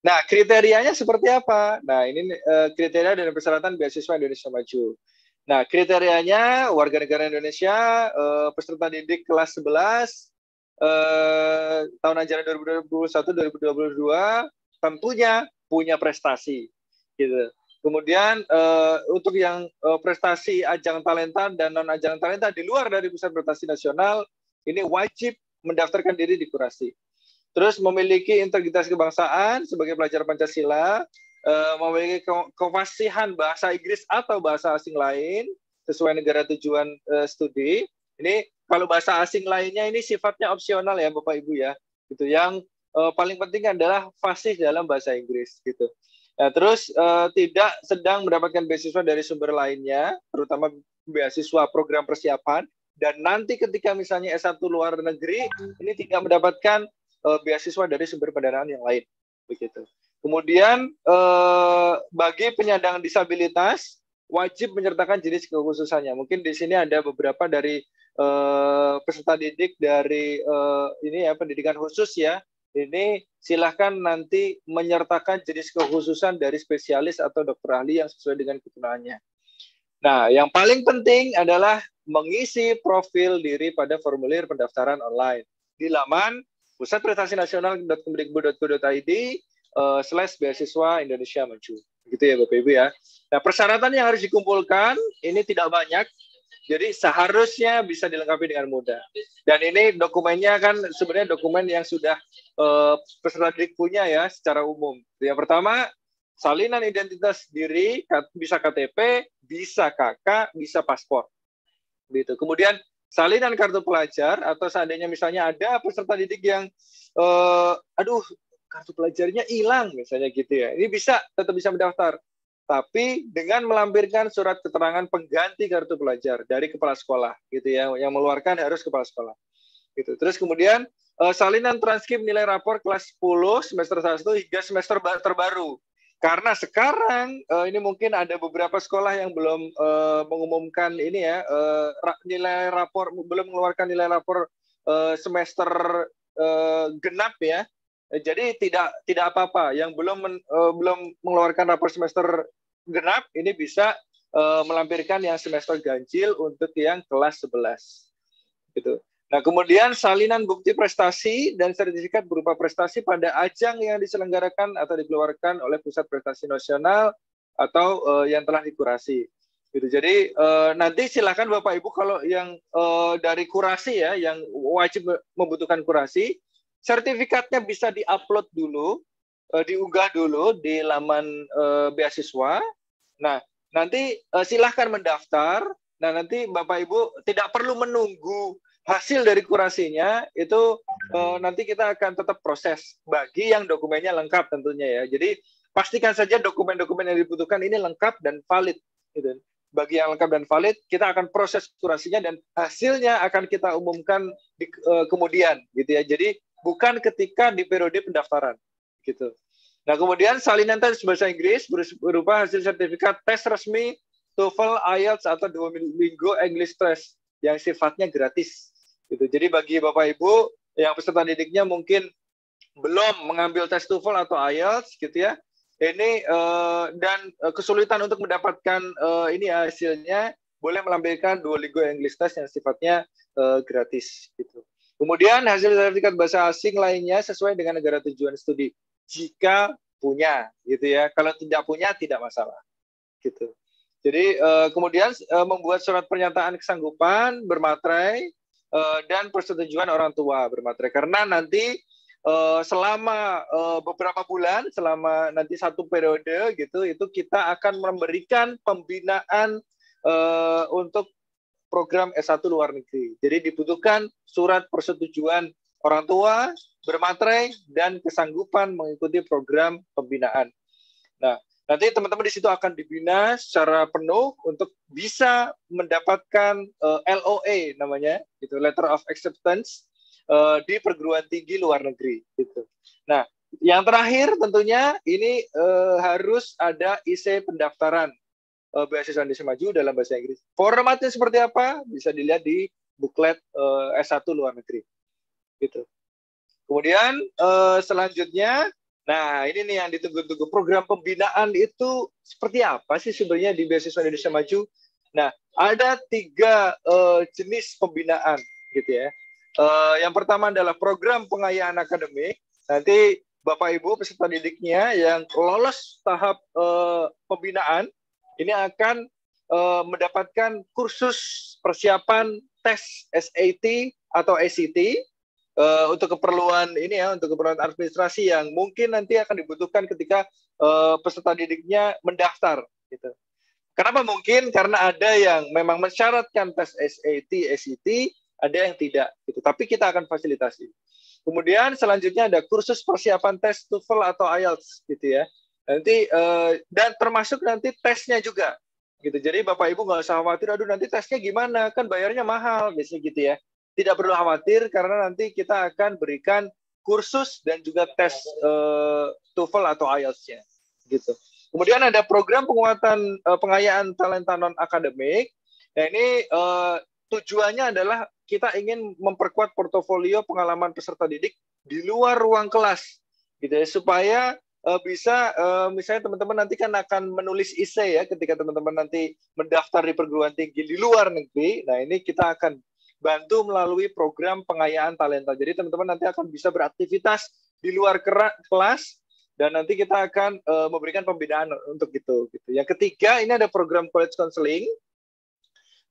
nah, kriterianya seperti apa? Nah, ini kriteria dan persyaratan beasiswa Indonesia Maju. Nah, kriterianya warga negara Indonesia, peserta didik kelas 11, tahun ajaran 2021-2022, tentunya punya prestasi. Gitu. Kemudian, untuk yang prestasi ajang talenta dan non-ajang talenta di luar dari Pusat Prestasi Nasional, ini wajib mendaftarkan diri di Kurasi. Terus memiliki integritas kebangsaan sebagai pelajar Pancasila, memiliki kefasihan bahasa Inggris atau bahasa asing lain sesuai negara tujuan studi. Ini kalau bahasa asing lainnya ini sifatnya opsional ya Bapak Ibu ya. Gitu. Yang paling penting adalah fasih dalam bahasa Inggris gitu. Nah, terus tidak sedang mendapatkan beasiswa dari sumber lainnya, terutama beasiswa program persiapan, dan nanti ketika misalnya S1 luar negeri ini tidak mendapatkan beasiswa dari sumber pendanaan yang lain begitu. Kemudian bagi penyandang disabilitas wajib menyertakan jenis kekhususannya. Mungkin di sini ada beberapa dari peserta didik dari pendidikan khusus ya. Ini silahkan nanti menyertakan jenis kekhususan dari spesialis atau dokter ahli yang sesuai dengan kegunaannya. Nah, yang paling penting adalah mengisi profil diri pada formulir pendaftaran online di laman pusatprestasi-nasional.kemdikbud.go.id /beasiswa Indonesia Maju. Gitu ya Bapak Ibu ya. Nah, persyaratan yang harus dikumpulkan ini tidak banyak, jadi seharusnya bisa dilengkapi dengan mudah. Dan ini dokumennya kan sebenarnya dokumen yang sudah peserta didik punya ya secara umum. Yang pertama, salinan identitas diri, bisa KTP, bisa KK, bisa paspor. Gitu. Kemudian salinan kartu pelajar atau seandainya misalnya ada peserta didik yang kartu pelajarnya hilang misalnya gitu ya. Ini tetap bisa mendaftar. Tapi dengan melampirkan surat keterangan pengganti kartu pelajar dari kepala sekolah gitu ya, yang mengeluarkan harus kepala sekolah. Gitu. Terus kemudian salinan transkrip nilai rapor kelas 10 semester 1 hingga semester terbaru. Karena sekarang ini mungkin ada beberapa sekolah yang belum mengumumkan ini ya, nilai rapor, belum mengeluarkan nilai rapor semester genap ya. Jadi tidak apa-apa yang belum mengeluarkan rapor semester genap ini bisa melampirkan yang semester ganjil untuk yang kelas 11. Gitu. Nah, kemudian salinan bukti prestasi dan sertifikat berupa prestasi pada ajang yang diselenggarakan atau dikeluarkan oleh Pusat Prestasi Nasional atau yang telah dikurasi. Gitu. Jadi nanti silakan Bapak Ibu kalau yang dari kurasi ya, yang wajib membutuhkan kurasi, sertifikatnya bisa diupload dulu, diunggah dulu di laman beasiswa. Nah, nanti silahkan mendaftar. Nah, nanti Bapak Ibu tidak perlu menunggu hasil dari kurasinya itu nanti kita akan tetap proses bagi yang dokumennya lengkap tentunya ya. Jadi pastikan saja dokumen-dokumen yang dibutuhkan ini lengkap dan valid. Gitu. Bagi yang lengkap dan valid, kita akan proses kurasinya dan hasilnya akan kita umumkan kemudian, gitu ya. Jadi bukan ketika di periode pendaftaran, gitu. Nah, kemudian salinan tes bahasa Inggris berupa hasil sertifikat tes resmi TOEFL, IELTS atau Duolingo English Test yang sifatnya gratis. Gitu. Jadi bagi Bapak Ibu yang peserta didiknya mungkin belum mengambil tes TOEFL atau IELTS, gitu ya. Ini dan kesulitan untuk mendapatkan ini hasilnya, boleh melampiaskan Duolingo English Test yang sifatnya gratis. Gitu. Kemudian hasil sertifikat bahasa asing lainnya sesuai dengan negara tujuan studi. Jika punya, gitu ya. Kalau tidak punya, tidak masalah. Gitu. Jadi kemudian membuat surat pernyataan kesanggupan bermaterai dan persetujuan orang tua bermaterai. Karena nanti selama beberapa bulan, selama nanti satu periode gitu, itu kita akan memberikan pembinaan untuk program S1 luar negeri. Jadi dibutuhkan surat persetujuan orang tua, bermaterai, dan kesanggupan mengikuti program pembinaan. Nah, nanti teman-teman di situ akan dibina secara penuh untuk bisa mendapatkan LOA namanya, itu Letter of Acceptance, di perguruan tinggi luar negeri. Gitu. Nah, yang terakhir tentunya ini harus ada IC pendaftaran beasiswa Indonesia Maju dalam bahasa Inggris. Formatnya seperti apa? Bisa dilihat di buklet S1 luar negeri. Gitu. Kemudian selanjutnya, nah ini nih yang ditunggu-tunggu, program pembinaan itu seperti apa sih sebenarnya di beasiswa Indonesia Maju? Nah, ada 3 jenis pembinaan, gitu ya. Yang pertama adalah program pengayaan akademik. Nanti Bapak Ibu peserta didiknya yang lolos tahap pembinaan ini akan mendapatkan kursus persiapan tes SAT atau ACT untuk keperluan ini ya, untuk keperluan administrasi yang mungkin nanti akan dibutuhkan ketika peserta didiknya mendaftar. Gitu. Kenapa mungkin? Karena ada yang memang mensyaratkan tes SAT, ACT, ada yang tidak, gitu. Tapi kita akan fasilitasi. Kemudian selanjutnya ada kursus persiapan tes TOEFL atau IELTS, gitu ya. Nanti dan termasuk nanti tesnya juga, gitu. Jadi Bapak Ibu nggak usah khawatir, aduh nanti tesnya gimana, kan bayarnya mahal, biasanya gitu ya. Tidak perlu khawatir karena nanti kita akan berikan kursus dan juga tes TOEFL atau IELTS-nya, gitu. Kemudian ada program penguatan pengayaan talenta non akademik. Nah ini tujuannya adalah kita ingin memperkuat portofolio pengalaman peserta didik di luar ruang kelas, gitu ya, supaya bisa misalnya teman-teman nanti kan akan menulis essay ya ketika teman-teman nanti mendaftar di perguruan tinggi di luar negeri. Nah ini kita akan bantu melalui program pengayaan talenta. Jadi teman-teman nanti akan bisa beraktivitas di luar kelas dan nanti kita akan memberikan pembinaan untuk itu. Gitu. Yang ketiga ini ada program college counseling.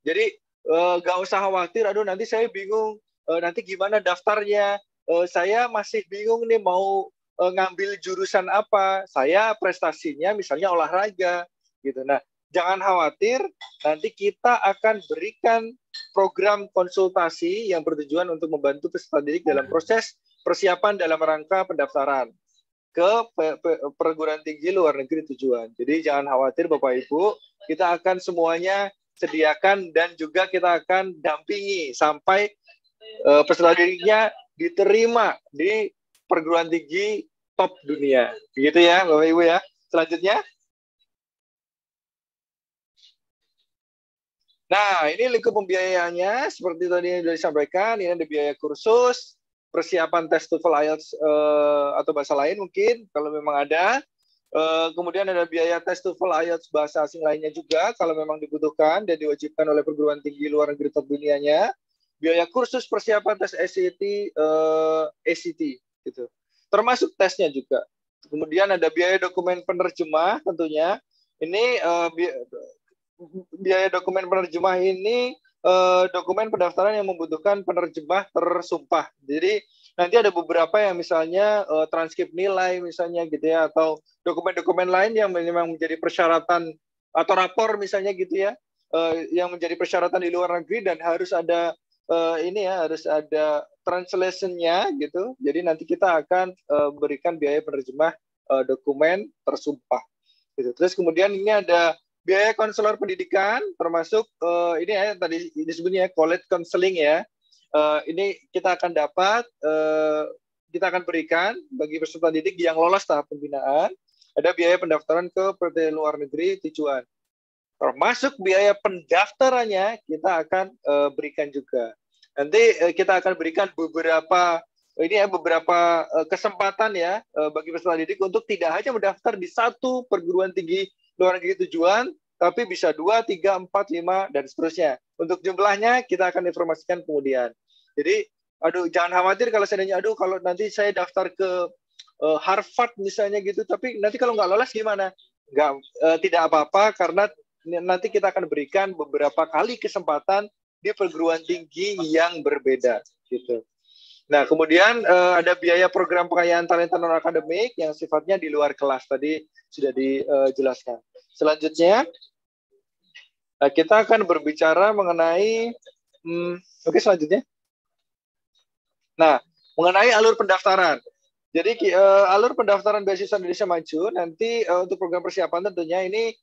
Jadi nggak usah khawatir, aduh nanti saya bingung, nanti gimana daftarnya, saya masih bingung nih mau ngambil jurusan apa, saya prestasinya misalnya olahraga, gitu. Nah, jangan khawatir, nanti kita akan berikan program konsultasi yang bertujuan untuk membantu peserta didik dalam proses persiapan dalam rangka pendaftaran ke perguruan tinggi luar negeri tujuan. Jadi jangan khawatir Bapak Ibu, kita akan semuanya sediakan dan juga kita akan dampingi sampai peserta didiknya diterima di perguruan tinggi top dunia. Begitu ya Bapak Ibu ya. Selanjutnya. Nah, ini lingkup pembiayaannya seperti tadi yang sudah disampaikan, ini ada biaya kursus, persiapan tes TOEFL IELTS atau bahasa lain mungkin kalau memang ada. Kemudian ada biaya tes TOEFL IELTS bahasa asing lainnya juga kalau memang dibutuhkan dan diwajibkan oleh perguruan tinggi luar negeri top dunianya. Biaya kursus persiapan tes SAT, ACT gitu. Termasuk tesnya juga. Kemudian ada biaya dokumen penerjemah tentunya. Ini biaya dokumen penerjemah ini dokumen pendaftaran yang membutuhkan penerjemah tersumpah. Jadi nanti ada beberapa yang misalnya transkrip nilai misalnya gitu ya, atau dokumen-dokumen lain yang memang menjadi persyaratan atau rapor misalnya gitu ya, yang menjadi persyaratan di luar negeri dan harus ada ini ya harus ada translation-nya gitu. Jadi nanti kita akan berikan biaya penerjemah dokumen tersumpah. Gitu. Terus kemudian ini ada biaya konselor pendidikan, termasuk ini ya tadi disebutnya college counseling ya. Ini kita akan dapat, kita akan berikan bagi peserta didik yang lolos tahap pembinaan. Ada biaya pendaftaran ke perguruan luar negeri tujuan. Termasuk biaya pendaftarannya kita akan berikan juga. Nanti kita akan berikan beberapa kesempatan ya bagi peserta didik untuk tidak hanya mendaftar di satu perguruan tinggi luar negeri tujuan, tapi bisa 2, 3, 4, 5 dan seterusnya. Untuk jumlahnya kita akan informasikan kemudian. Jadi, jangan khawatir kalau seandainya kalau nanti saya daftar ke Harvard misalnya gitu, tapi nanti kalau nggak lolos gimana? Tidak apa-apa karena nanti kita akan berikan beberapa kali kesempatan di perguruan tinggi yang berbeda gitu. Nah, kemudian ada biaya program pengayaan talenta non akademik yang sifatnya di luar kelas tadi sudah dijelaskan. Selanjutnya kita akan berbicara mengenai selanjutnya. Nah, mengenai alur pendaftaran. Jadi alur pendaftaran beasiswa Indonesia Maju nanti untuk program persiapan tentunya ini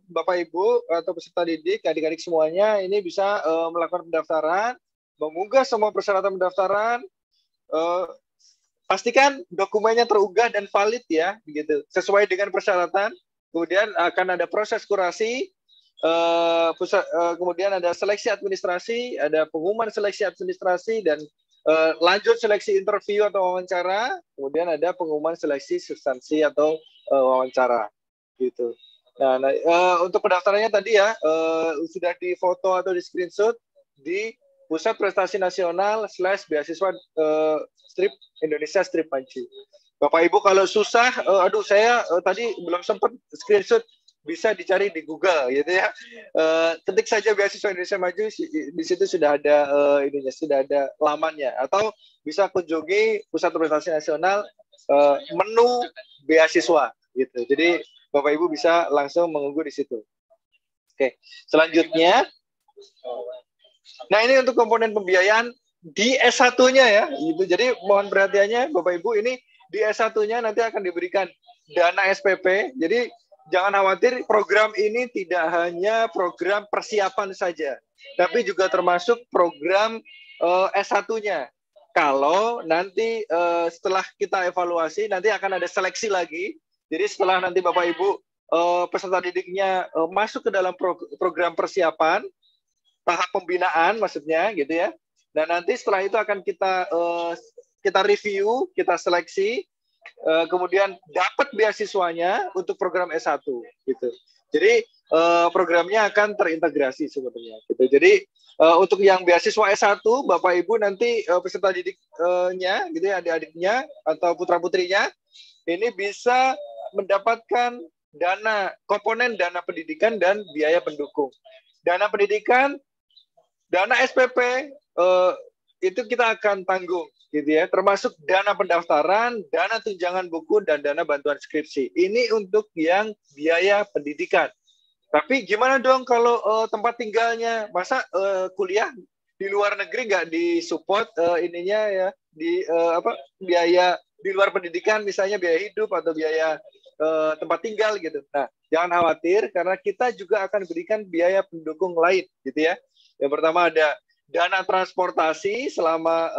Bapak Ibu atau peserta didik, adik-adik semuanya ini bisa melakukan pendaftaran, mengunggah semua persyaratan pendaftaran, pastikan dokumennya terunggah dan valid ya, begitu, sesuai dengan persyaratan. Kemudian akan ada proses kurasi, kemudian ada seleksi administrasi, ada pengumuman seleksi administrasi dan lanjut seleksi interview atau wawancara, kemudian ada pengumuman seleksi substansi atau wawancara, gitu. Nah, untuk pendaftarannya tadi ya sudah difoto atau di screenshot di Pusat Prestasi Nasional / beasiswa strip Indonesia Strip Maju. Bapak Ibu kalau susah, saya tadi belum sempat screenshot, bisa dicari di Google gitu ya. Ketik saja beasiswa Indonesia Maju, di situ sudah ada sudah ada lamannya. Atau bisa kunjungi Pusat Prestasi Nasional menu beasiswa gitu. Jadi Bapak Ibu bisa langsung mengunggah di situ. Oke, selanjutnya. Nah, ini untuk komponen pembiayaan di S1-nya ya. Gitu. Jadi mohon perhatiannya Bapak Ibu, ini di S1-nya nanti akan diberikan dana SPP. Jadi jangan khawatir, program ini tidak hanya program persiapan saja, tapi juga termasuk program S1-nya. Kalau nanti setelah kita evaluasi, nanti akan ada seleksi lagi. Jadi setelah nanti Bapak Ibu peserta didiknya masuk ke dalam program persiapan, tahap pembinaan maksudnya gitu ya. Dan nanti setelah itu akan kita review, kita seleksi, kemudian dapat beasiswanya untuk program S1 gitu. Jadi programnya akan terintegrasi sebetulnya gitu. Jadi untuk yang beasiswa S1 Bapak Ibu nanti peserta didiknya gitu ya, adik-adiknya atau putra-putrinya ini bisa mendapatkan komponen dana pendidikan dan biaya pendukung. Dana pendidikan, dana SPP itu kita akan tanggung gitu ya, termasuk dana pendaftaran, dana tunjangan buku dan dana bantuan skripsi. Ini untuk yang biaya pendidikan. Tapi gimana dong kalau tempat tinggalnya, masa kuliah di luar negeri nggak disupport ininya ya, biaya di luar pendidikan, misalnya biaya hidup atau biaya tempat tinggal gitu. Nah, jangan khawatir karena kita juga akan berikan biaya pendukung lain gitu ya. Yang pertama ada dana transportasi selama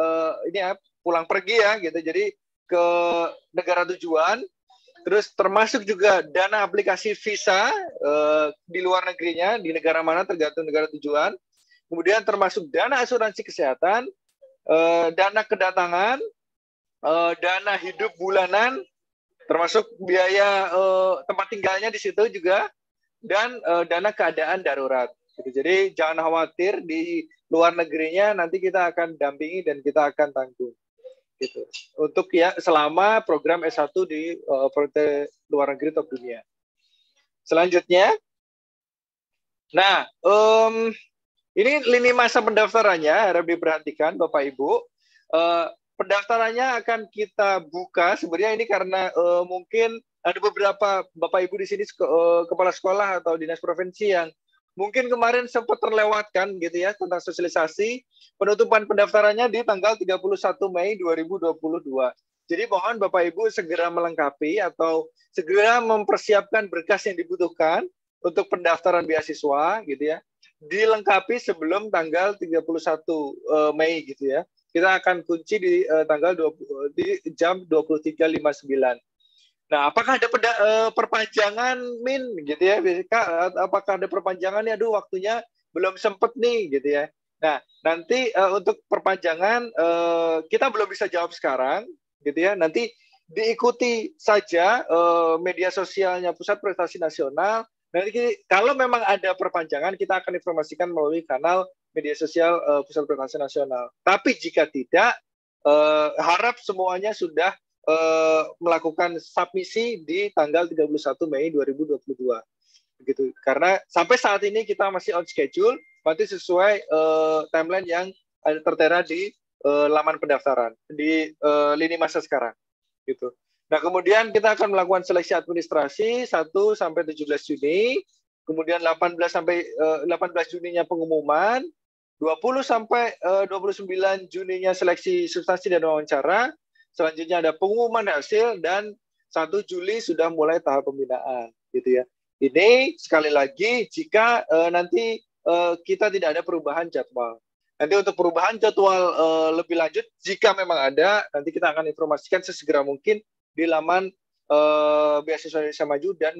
pulang pergi ya gitu. Jadi ke negara tujuan. Terus termasuk juga dana aplikasi visa di luar negerinya, di negara mana tergantung negara tujuan. Kemudian termasuk dana asuransi kesehatan, dana kedatangan, dana hidup bulanan, termasuk biaya tempat tinggalnya di situ juga, dan dana keadaan darurat. Jadi jangan khawatir, di luar negerinya nanti kita akan dampingi dan kita akan tanggung. Gitu. Untuk ya selama program S1 di luar negeri atau dunia. Selanjutnya, nah ini lini masa pendaftarannya harap diperhatikan Bapak Ibu. Pendaftarannya akan kita buka sebenarnya ini karena mungkin ada beberapa Bapak Ibu di sini kepala sekolah atau dinas provinsi yang mungkin kemarin sempat terlewatkan gitu ya tentang sosialisasi, penutupan pendaftarannya di tanggal 31 Mei 2022. Jadi mohon Bapak Ibu segera melengkapi atau segera mempersiapkan berkas yang dibutuhkan untuk pendaftaran beasiswa gitu ya. Dilengkapi sebelum tanggal 31 Mei gitu ya. Kita akan kunci di di jam 23.59. Nah, apakah ada perpanjangan Min gitu ya, Kak? Apakah ada perpanjangan ya? Aduh, waktunya belum sempet nih gitu ya. Nah, nanti untuk perpanjangan kita belum bisa jawab sekarang gitu ya. Nanti diikuti saja media sosialnya Pusat Prestasi Nasional. Nanti kalau memang ada perpanjangan kita akan informasikan melalui kanal media sosial Pusat Prestasi Nasional. Tapi jika tidak, harap semuanya sudah melakukan submisi di tanggal 31 Mei 2022. Begitu. Karena sampai saat ini kita masih on schedule, nanti sesuai timeline yang tertera di laman pendaftaran di lini masa sekarang. Gitu. Nah, kemudian kita akan melakukan seleksi administrasi 1 sampai 17 Juni, kemudian 18 Juninya pengumuman, 20 sampai 29 Juninya seleksi substansi dan wawancara. Selanjutnya ada pengumuman hasil dan 1 Juli sudah mulai tahap pembinaan, gitu ya. Ini sekali lagi jika nanti kita tidak ada perubahan jadwal. Nanti untuk perubahan jadwal lebih lanjut, jika memang ada, nanti kita akan informasikan sesegera mungkin di laman Beasiswa Indonesia Maju dan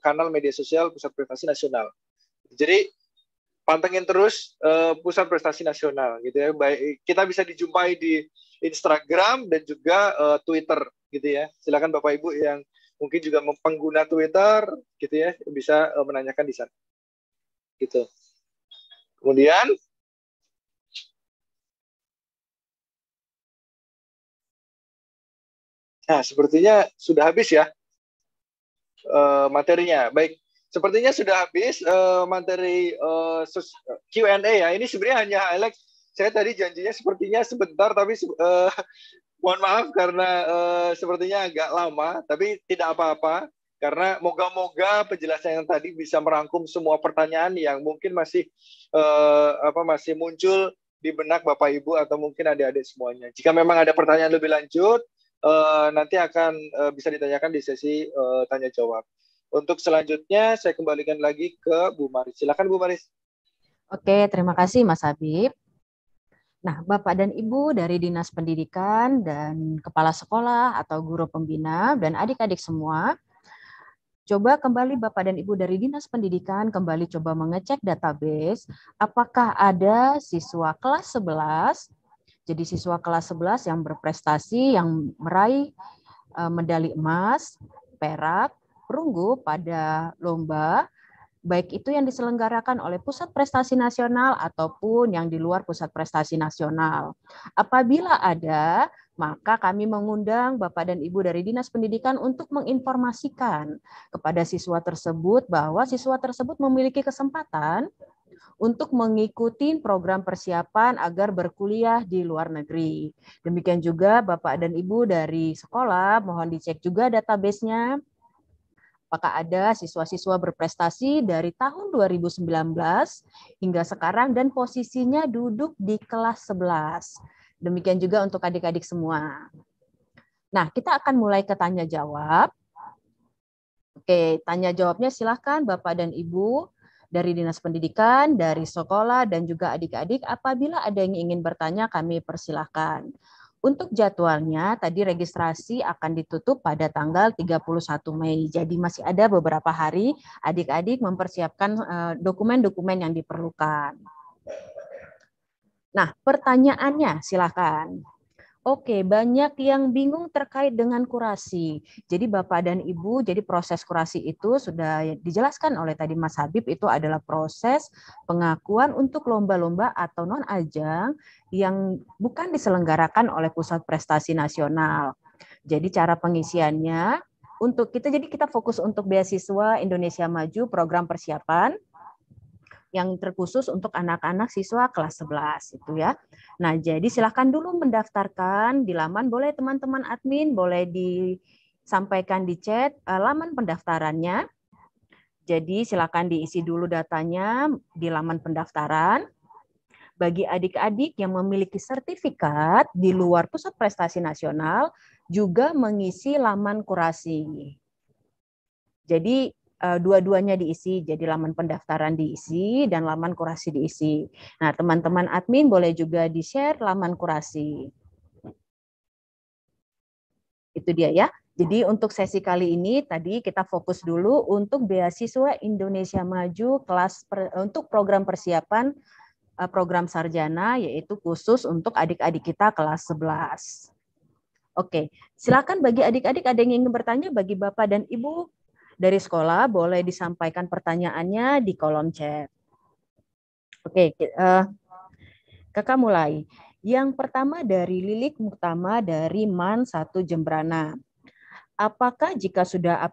kanal media sosial Pusat Prestasi Nasional. Jadi pantengin terus Pusat Prestasi Nasional, gitu ya. Baik, kita bisa dijumpai di Instagram dan juga Twitter gitu ya. Silakan Bapak Ibu yang mungkin juga pengguna Twitter gitu ya bisa menanyakan di sana. Gitu. Kemudian nah, sepertinya sudah habis ya materinya. Baik, sepertinya sudah habis materi Q&A ya. Ini sebenarnya hanya highlight. Saya tadi janjinya sepertinya sebentar, tapi mohon maaf karena sepertinya agak lama, tapi tidak apa-apa. Karena moga-moga penjelasan yang tadi bisa merangkum semua pertanyaan yang mungkin masih masih muncul di benak Bapak Ibu atau mungkin adik-adik semuanya. Jika memang ada pertanyaan lebih lanjut, nanti akan bisa ditanyakan di sesi tanya jawab. Untuk selanjutnya saya kembalikan lagi ke Bu Maris. Silakan Bu Maris. Oke, terima kasih Mas Habib. Nah, Bapak dan Ibu dari Dinas Pendidikan dan Kepala Sekolah atau Guru Pembina dan adik-adik semua, coba kembali Bapak dan Ibu dari Dinas Pendidikan kembali coba mengecek database apakah ada siswa kelas 11, jadi siswa kelas 11 yang berprestasi, yang meraih medali emas, perak, perunggu pada lomba, baik itu yang diselenggarakan oleh Pusat Prestasi Nasional ataupun yang di luar Pusat Prestasi Nasional. Apabila ada, maka kami mengundang Bapak dan Ibu dari Dinas Pendidikan untuk menginformasikan kepada siswa tersebut bahwa siswa tersebut memiliki kesempatan untuk mengikuti program persiapan agar berkuliah di luar negeri. Demikian juga Bapak dan Ibu dari sekolah, mohon dicek juga database-nya. Apakah ada siswa-siswa berprestasi dari tahun 2019 hingga sekarang dan posisinya duduk di kelas 11. Demikian juga untuk adik-adik semua. Nah, kita akan mulai ke tanya jawab. Oke, tanya jawabnya silakan Bapak dan Ibu dari Dinas Pendidikan, dari sekolah, dan juga adik-adik. Apabila ada yang ingin bertanya, kami persilahkan. Untuk jadwalnya, tadi registrasi akan ditutup pada tanggal 31 Mei. Jadi masih ada beberapa hari adik-adik mempersiapkan dokumen-dokumen yang diperlukan. Nah, pertanyaannya silakan. Oke, banyak yang bingung terkait dengan kurasi. Jadi Bapak dan Ibu, jadi proses kurasi itu sudah dijelaskan oleh tadi Mas Habib, itu adalah proses pengakuan untuk lomba-lomba atau non-ajang yang bukan diselenggarakan oleh Pusat Prestasi Nasional. Jadi cara pengisiannya, jadi kita fokus untuk beasiswa Indonesia Maju program persiapan, yang terkhusus untuk anak-anak siswa kelas 11 itu ya. Nah, jadi silakan dulu mendaftarkan di laman, boleh teman-teman admin boleh disampaikan di chat laman pendaftarannya. Jadi silakan diisi dulu datanya di laman pendaftaran. Bagi adik-adik yang memiliki sertifikat di luar Pusat Prestasi Nasional juga mengisi laman kurasi. Jadi dua-duanya diisi, jadi laman pendaftaran diisi dan laman kurasi diisi. Nah, teman-teman admin boleh juga di-share laman kurasi. Itu dia ya. Jadi untuk sesi kali ini tadi kita fokus dulu untuk beasiswa Indonesia Maju untuk program persiapan program sarjana, yaitu khusus untuk adik-adik kita kelas 11. Oke, silakan bagi adik-adik ada yang ingin bertanya, bagi Bapak dan Ibu dari sekolah boleh disampaikan pertanyaannya di kolom chat. Oke, Kakak mulai. Yang pertama dari Lilik Muhtama dari MAN 1 Jembrana. Apakah jika sudah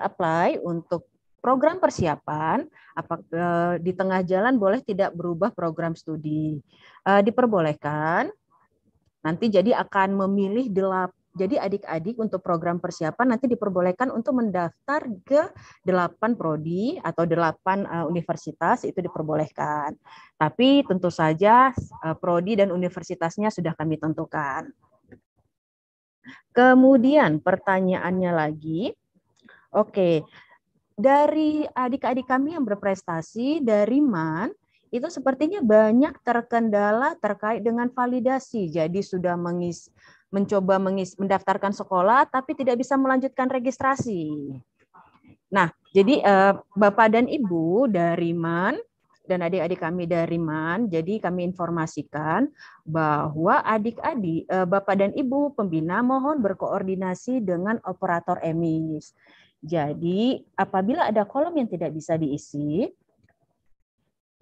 apply untuk program persiapan, apakah di tengah jalan boleh tidak berubah program studi? Diperbolehkan. Nanti jadi akan memilih jadi adik-adik untuk program persiapan nanti diperbolehkan untuk mendaftar ke 8 prodi atau 8 universitas, itu diperbolehkan. Tapi tentu saja prodi dan universitasnya sudah kami tentukan. Kemudian pertanyaannya lagi, oke, dari adik-adik kami yang berprestasi dari MAN, itu sepertinya banyak terkendala terkait dengan validasi. Jadi sudah mencoba mendaftarkan sekolah, tapi tidak bisa melanjutkan registrasi. Nah, jadi Bapak dan Ibu dari MAN dan adik-adik kami dari MAN, jadi kami informasikan bahwa adik-adik, Bapak dan Ibu pembina mohon berkoordinasi dengan operator EMIS. Jadi apabila ada kolom yang tidak bisa diisi,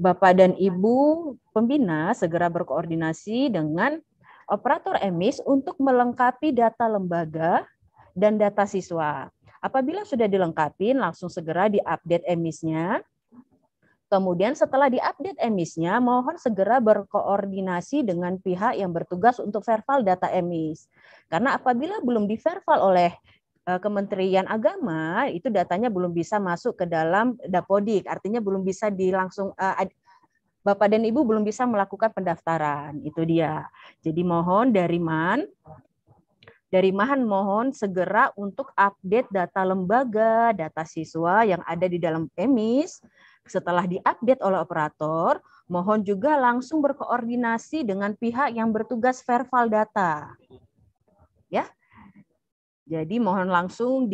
Bapak dan Ibu pembina segera berkoordinasi dengan operator EMIS untuk melengkapi data lembaga dan data siswa. Apabila sudah dilengkapi, langsung segera diupdate EMIS-nya. Kemudian setelah diupdate EMIS-nya, mohon segera berkoordinasi dengan pihak yang bertugas untuk verval data EMIS. Karena apabila belum diverval oleh Kementerian Agama, itu datanya belum bisa masuk ke dalam Dapodik, artinya belum bisa Bapak dan Ibu belum bisa melakukan pendaftaran, itu dia. Jadi mohon dari MAN mohon segera untuk update data lembaga, data siswa yang ada di dalam EMIS. Setelah diupdate oleh operator, mohon juga langsung berkoordinasi dengan pihak yang bertugas verval data. Ya. Jadi mohon langsung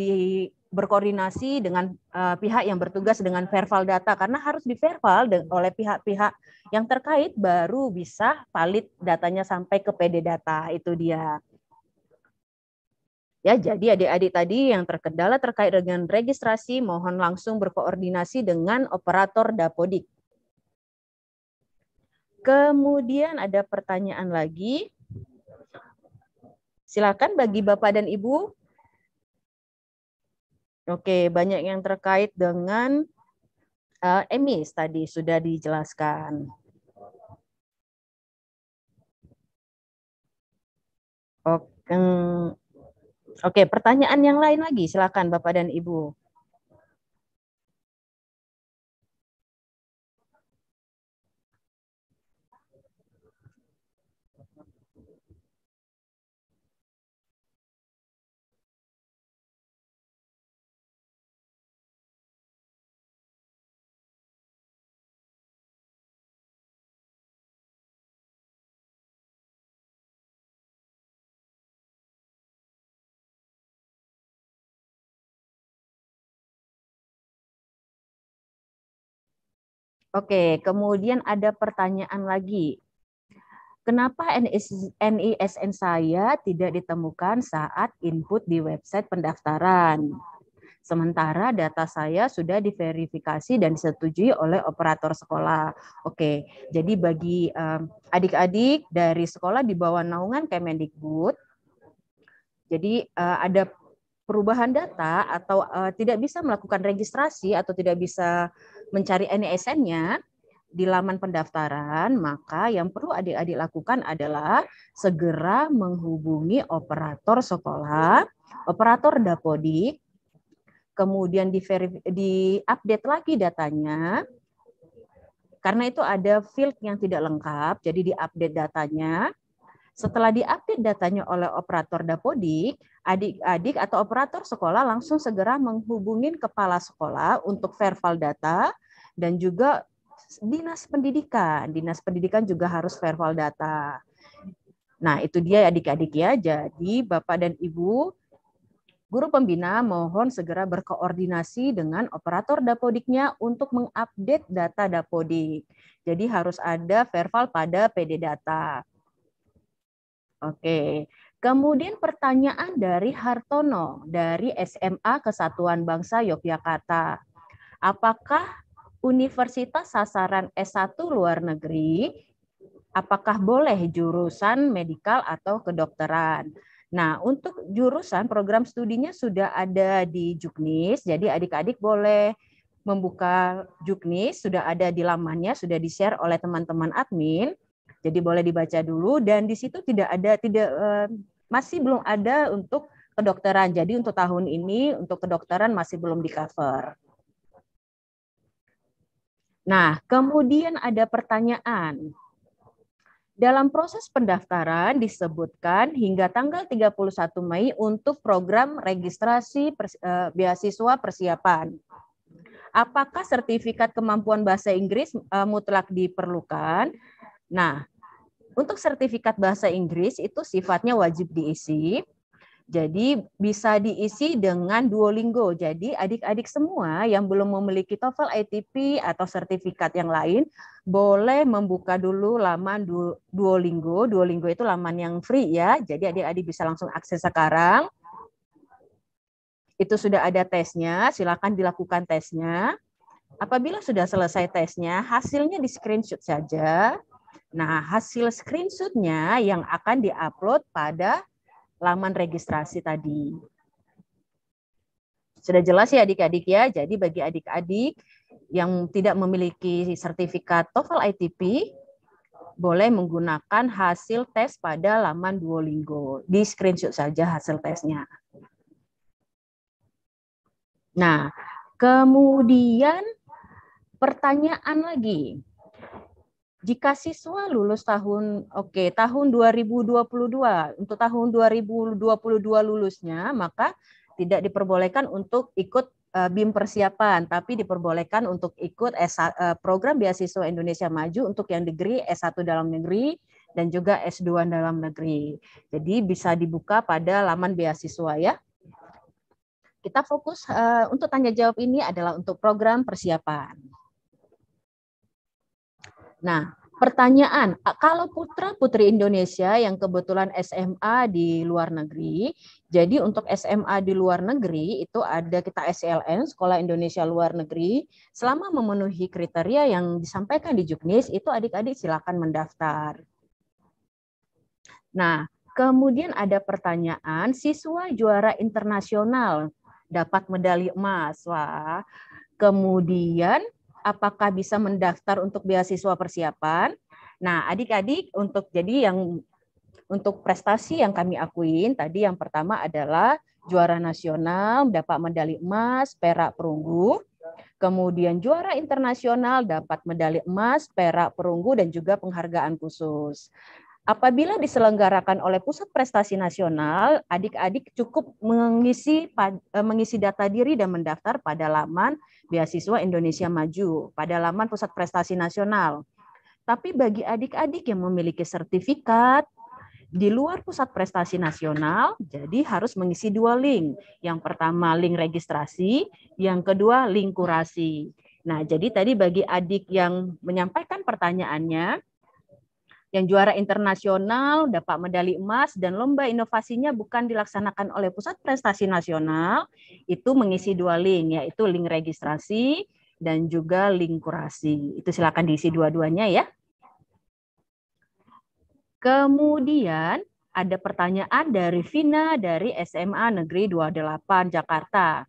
berkoordinasi dengan pihak yang bertugas dengan verval data, karena harus diverval oleh pihak-pihak yang terkait baru bisa valid datanya sampai ke PD data, itu dia. Ya, jadi adik-adik tadi yang terkendala terkait dengan registrasi mohon langsung berkoordinasi dengan operator Dapodik. Kemudian ada pertanyaan lagi. Silakan bagi Bapak dan Ibu. Oke, banyak yang terkait dengan EMIS tadi sudah dijelaskan. Oke, pertanyaan yang lain lagi, silakan Bapak dan Ibu. Oke, kemudian ada pertanyaan lagi. Kenapa NISN saya tidak ditemukan saat input di website pendaftaran? Sementara data saya sudah diverifikasi dan disetujui oleh operator sekolah. Oke, jadi bagi adik-adik dari sekolah di bawah naungan Kemendikbud, jadi ada perubahan data atau tidak bisa melakukan registrasi atau tidak bisa mencari NISN-nya di laman pendaftaran, maka yang perlu adik-adik lakukan adalah segera menghubungi operator sekolah, operator Dapodik, kemudian di-update lagi datanya, karena itu ada field yang tidak lengkap, jadi di-update datanya. Setelah di-update datanya oleh operator Dapodik, adik-adik atau operator sekolah langsung segera menghubungin kepala sekolah untuk verval data dan juga dinas pendidikan. Dinas pendidikan juga harus verval data. Nah, itu dia adik-adik ya. Jadi Bapak dan Ibu guru pembina mohon segera berkoordinasi dengan operator Dapodiknya untuk mengupdate data Dapodik. Jadi harus ada verval pada PD data. Oke, kemudian pertanyaan dari Hartono dari SMA Kesatuan Bangsa Yogyakarta. Apakah universitas sasaran S1 luar negeri, apakah boleh jurusan medikal atau kedokteran? Nah, untuk jurusan program studinya sudah ada di Juknis, jadi adik-adik boleh membuka Juknis, sudah ada di lamannya, sudah di-share oleh teman-teman admin. Jadi boleh dibaca dulu dan di situ masih belum ada untuk kedokteran. Jadi untuk tahun ini untuk kedokteran masih belum di-cover. Nah, kemudian ada pertanyaan. Dalam proses pendaftaran disebutkan hingga tanggal 31 Mei untuk program registrasi beasiswa persiapan. Apakah sertifikat kemampuan bahasa Inggris mutlak diperlukan? Nah, untuk sertifikat bahasa Inggris itu sifatnya wajib diisi. Jadi bisa diisi dengan Duolingo. Jadi adik-adik semua yang belum memiliki TOEFL ITP atau sertifikat yang lain boleh membuka dulu laman Duolingo. Duolingo itu laman yang free ya. Jadi adik-adik bisa langsung akses sekarang. Itu sudah ada tesnya, silakan dilakukan tesnya. Apabila sudah selesai tesnya, hasilnya di screenshot saja. Nah, hasil screenshotnya yang akan diupload pada laman registrasi tadi. Sudah jelas ya adik-adik ya. Jadi bagi adik-adik yang tidak memiliki sertifikat TOEFL ITP, boleh menggunakan hasil tes pada laman Duolingo. Di screenshot saja hasil tesnya. Nah, kemudian pertanyaan lagi. Jika siswa lulus tahun 2022, untuk tahun 2022 lulusnya, maka tidak diperbolehkan untuk ikut BIM persiapan, tapi diperbolehkan untuk ikut program beasiswa Indonesia Maju untuk yang degree S1 dalam negeri dan juga S2 dalam negeri. Jadi bisa dibuka pada laman beasiswa ya. Kita fokus untuk tanya jawab ini adalah untuk program persiapan. Nah, pertanyaan, kalau putra-putri Indonesia yang kebetulan SMA di luar negeri, jadi untuk SMA di luar negeri itu ada kita SLN, Sekolah Indonesia Luar Negeri, selama memenuhi kriteria yang disampaikan di Juknis, itu adik-adik silakan mendaftar. Nah, kemudian ada pertanyaan, siswa juara internasional dapat medali emas. Wah, kemudian apakah bisa mendaftar untuk beasiswa persiapan? Nah, adik-adik untuk prestasi yang kami akuin tadi yang pertama adalah juara nasional dapat medali emas, perak, perunggu. Kemudian juara internasional dapat medali emas, perak, perunggu dan juga penghargaan khusus. Apabila diselenggarakan oleh Pusat Prestasi Nasional, adik-adik cukup mengisi data diri dan mendaftar pada laman Beasiswa Indonesia Maju, pada laman Pusat Prestasi Nasional. Tapi bagi adik-adik yang memiliki sertifikat di luar Pusat Prestasi Nasional, jadi harus mengisi dua link. Yang pertama link registrasi, yang kedua link kurasi. Nah, jadi tadi bagi adik yang menyampaikan pertanyaannya, yang juara internasional dapat medali emas dan lomba inovasinya bukan dilaksanakan oleh Pusat Prestasi Nasional, itu mengisi dua link, yaitu link registrasi dan juga link kurasi. Itu silakan diisi dua-duanya ya. Kemudian ada pertanyaan dari Vina dari SMA Negeri 28 Jakarta.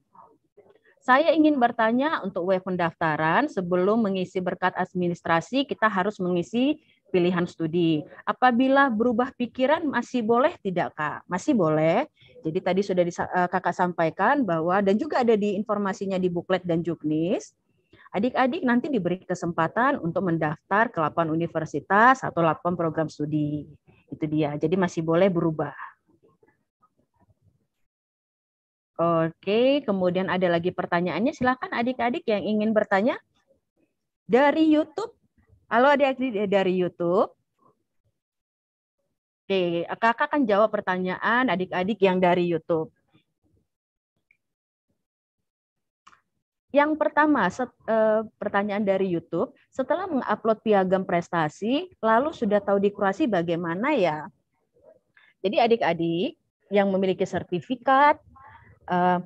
Saya ingin bertanya untuk web pendaftaran, sebelum mengisi berkat administrasi, kita harus mengisi pilihan studi. Apabila berubah pikiran masih boleh tidak, Kak? Masih boleh. Jadi tadi sudah Kakak sampaikan bahwa, dan juga ada di informasinya di buklet dan juknis, adik-adik nanti diberi kesempatan untuk mendaftar ke 8 universitas atau 8 program studi. Itu dia. Jadi masih boleh berubah. Oke, kemudian ada lagi pertanyaannya. Silakan adik-adik yang ingin bertanya dari YouTube. Halo adik-adik dari YouTube. Oke, kakak akan jawab pertanyaan adik-adik yang dari YouTube. Yang pertama, pertanyaan dari YouTube, setelah mengupload piagam prestasi, lalu sudah tahu di kurasi bagaimana ya? Jadi adik-adik yang memiliki sertifikat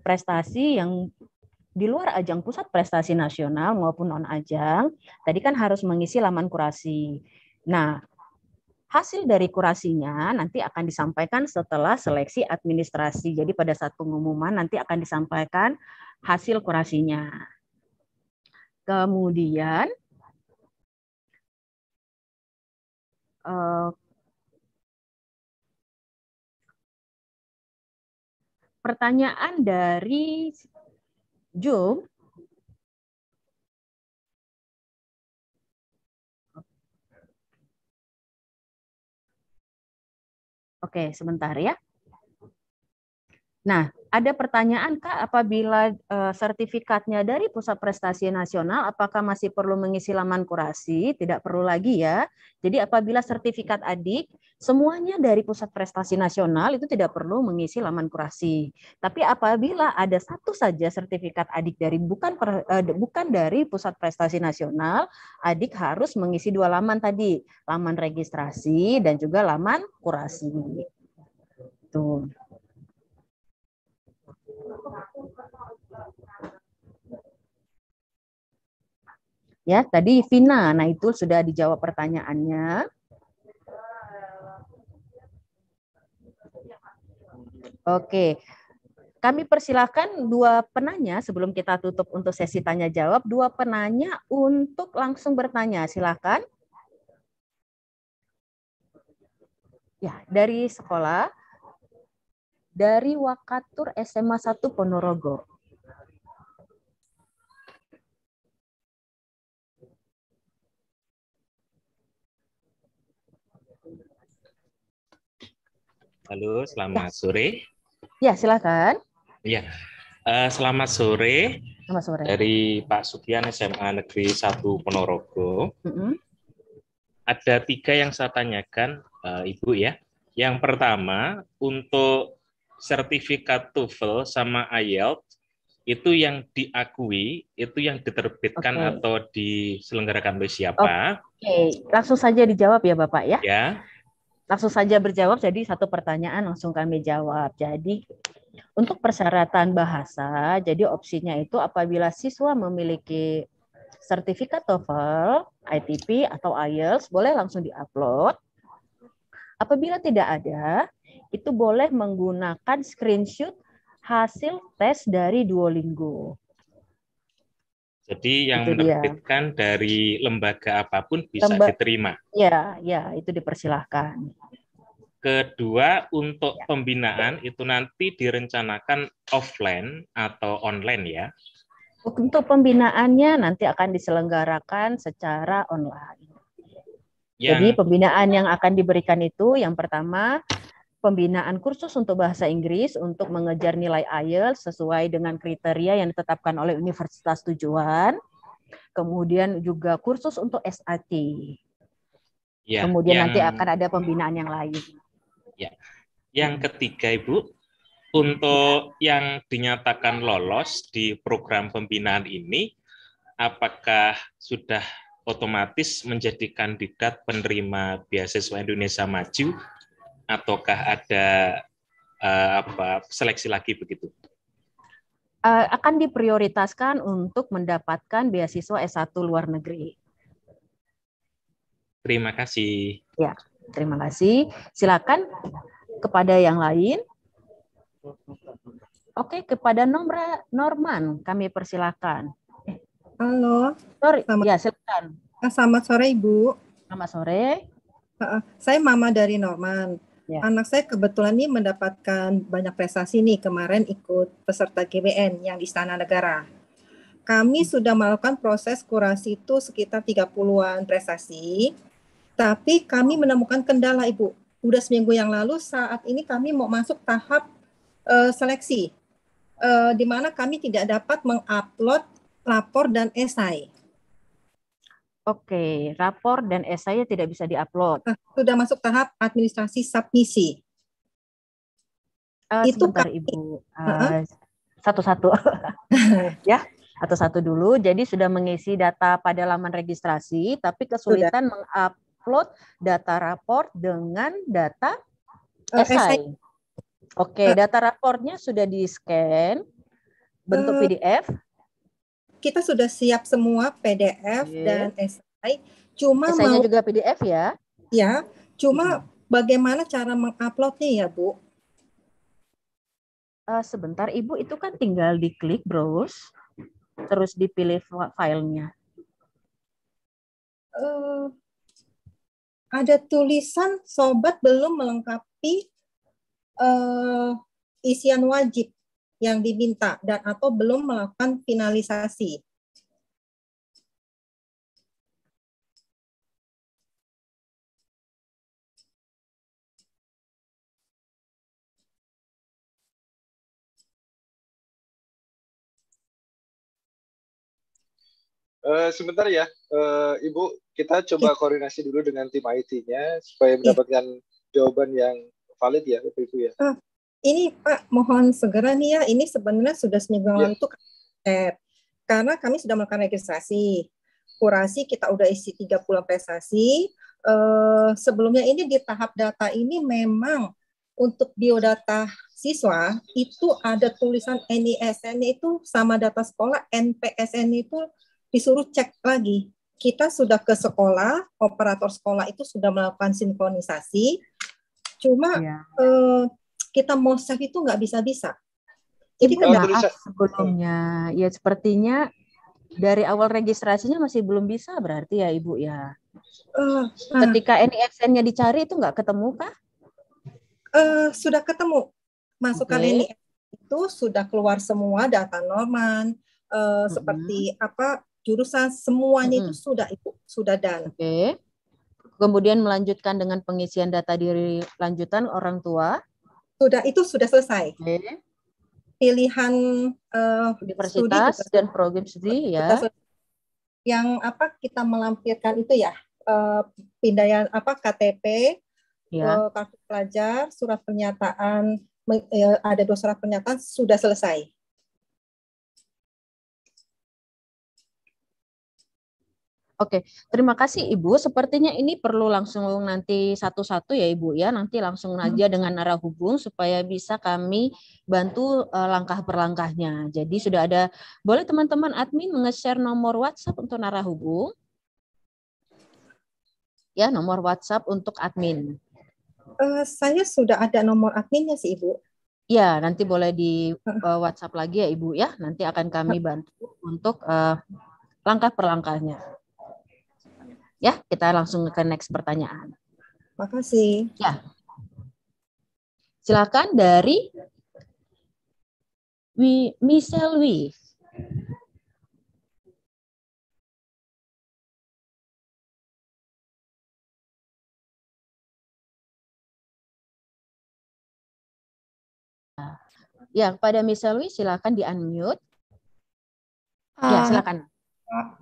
prestasi yang di luar ajang pusat prestasi nasional maupun non-ajang, tadi kan harus mengisi laman kurasi. Nah, hasil dari kurasinya nanti akan disampaikan setelah seleksi administrasi. Jadi pada saat pengumuman nanti akan disampaikan hasil kurasinya. Kemudian, pertanyaan dari Zoom. Oke, sebentar ya. Nah, ada pertanyaan, Kak, apabila sertifikatnya dari Pusat Prestasi Nasional, apakah masih perlu mengisi laman kurasi? Tidak perlu lagi ya. Jadi apabila sertifikat adik, semuanya dari Pusat Prestasi Nasional itu tidak perlu mengisi laman kurasi. Tapi apabila ada satu saja sertifikat adik dari bukan dari Pusat Prestasi Nasional, adik harus mengisi 2 laman tadi, laman registrasi dan juga laman kurasi. Tuh. Ya, tadi Vina, nah itu sudah dijawab pertanyaannya. Oke, kami persilakan 2 penanya sebelum kita tutup untuk sesi tanya jawab, 2 penanya untuk langsung bertanya, silakan. Ya, dari sekolah, dari Wakatur SMA 1 Ponorogo. Halo, selamat sore. Ya, silakan. Ya, selamat sore. Selamat sore. Dari Pak Sukian SMA Negeri 1 Ponorogo. Ada 3 yang saya tanyakan, Ibu ya. Yang pertama, untuk sertifikat TOEFL sama IELTS, itu yang diakui, itu yang diterbitkan atau diselenggarakan oleh siapa? Oke, langsung saja dijawab ya Bapak ya. Ya. Langsung saja berjawab, jadi 1 pertanyaan langsung kami jawab. Jadi untuk persyaratan bahasa, jadi opsinya itu apabila siswa memiliki sertifikat TOEFL, ITP, atau IELTS, boleh langsung diupload. Apabila tidak ada, itu boleh menggunakan screenshot hasil tes dari Duolingo. Jadi yang menerbitkan dari lembaga apapun bisa diterima. Ya, ya, itu dipersilahkan. Kedua, untuk pembinaan itu nanti direncanakan offline atau online ya? Untuk pembinaannya nanti akan diselenggarakan secara online. Jadi pembinaan yang akan diberikan itu yang pertama, pembinaan kursus untuk bahasa Inggris untuk mengejar nilai IELTS sesuai dengan kriteria yang ditetapkan oleh universitas tujuan. Kemudian juga kursus untuk SAT. Ya, kemudian nanti akan ada pembinaan yang lain. Ya. Yang ketiga, Ibu, untuk yang dinyatakan lolos di program pembinaan ini, apakah sudah otomatis menjadi kandidat penerima beasiswa Indonesia Maju? Ataukah ada seleksi lagi begitu? Akan diprioritaskan untuk mendapatkan beasiswa S1 luar negeri. Terima kasih. Ya, terima kasih. Silakan kepada yang lain. Oke, kepada Norman kami persilakan. Halo. Sorry, ya silakan. Selamat sore Ibu. Selamat sore. Saya mama dari Norman. Ya. Anak saya kebetulan nih mendapatkan banyak prestasi nih, kemarin ikut peserta GBN yang di Istana Negara. Kami sudah melakukan proses kurasi itu sekitar 30-an prestasi, tapi kami menemukan kendala, Ibu. Udah seminggu yang lalu, saat ini kami mau masuk tahap seleksi, di mana kami tidak dapat mengupload rapor dan esai. Oke, rapor dan esai tidak bisa diupload. Sudah masuk tahap administrasi submisi. Itu sebentar Ibu, satu-satu. Ya, satu-satu dulu. Jadi sudah mengisi data pada laman registrasi, tapi kesulitan mengupload data rapor dengan data esai. Oke, data rapornya sudah di-scan bentuk PDF. Kita sudah siap semua PDF dan esai. Cuma esainya juga PDF ya? Ya, cuma bagaimana cara menguploadnya ya, Bu? Sebentar, Ibu, itu kan tinggal diklik browse, terus dipilih filenya. Ada tulisan sobat belum melengkapi isian wajib yang diminta dan atau belum melakukan finalisasi. Sebentar ya, Ibu, kita coba koordinasi dulu dengan tim IT-nya supaya mendapatkan jawaban yang valid ya, Bapak Ibu ya. Ini Pak, mohon segera nih ya, ini sebenarnya sudah seminggu yang lalu karena kami sudah melakukan registrasi. Kurasi kita udah isi 30 prestasi. Sebelumnya ini di tahap data ini memang untuk biodata siswa itu ada tulisan NISN itu sama data sekolah, NPSN itu disuruh cek lagi. Kita sudah ke sekolah, operator sekolah itu sudah melakukan sinkronisasi, cuma kita mau save itu nggak bisa-bisa. Jadi maaf sebelumnya, ya sepertinya dari awal registrasinya masih belum bisa berarti ya Ibu ya. Ketika NISN-nya dicari itu nggak ketemu kah? Sudah ketemu. Masukkan NISN itu sudah keluar semua data Norman, seperti apa jurusan semuanya itu sudah Ibu, sudah done. Kemudian melanjutkan dengan pengisian data diri lanjutan orang tua. Itu sudah selesai. Pilihan universitas studi dan program studi ya. Yang apa kita melampirkan itu ya, pindaian KTP, kartu pelajar, surat pernyataan, ada 2 surat pernyataan sudah selesai. Oke, terima kasih Ibu. Sepertinya ini perlu langsung nanti satu-satu ya Ibu ya. Nanti langsung aja dengan arah hubung supaya bisa kami bantu langkah per langkahnya. Jadi sudah ada, boleh teman-teman admin nge-share nomor WhatsApp untuk arah hubung. Ya, nomor WhatsApp untuk admin. Saya sudah ada nomor adminnya sih Ibu. Ya, nanti boleh di WhatsApp lagi ya Ibu ya. Nanti akan kami bantu untuk langkah per langkahnya. Ya, kita langsung ke next pertanyaan. Makasih. Ya. Silakan dari Michelle Wi. Ya, kepada Michelle Wi silakan di-unmute. Ya, silakan.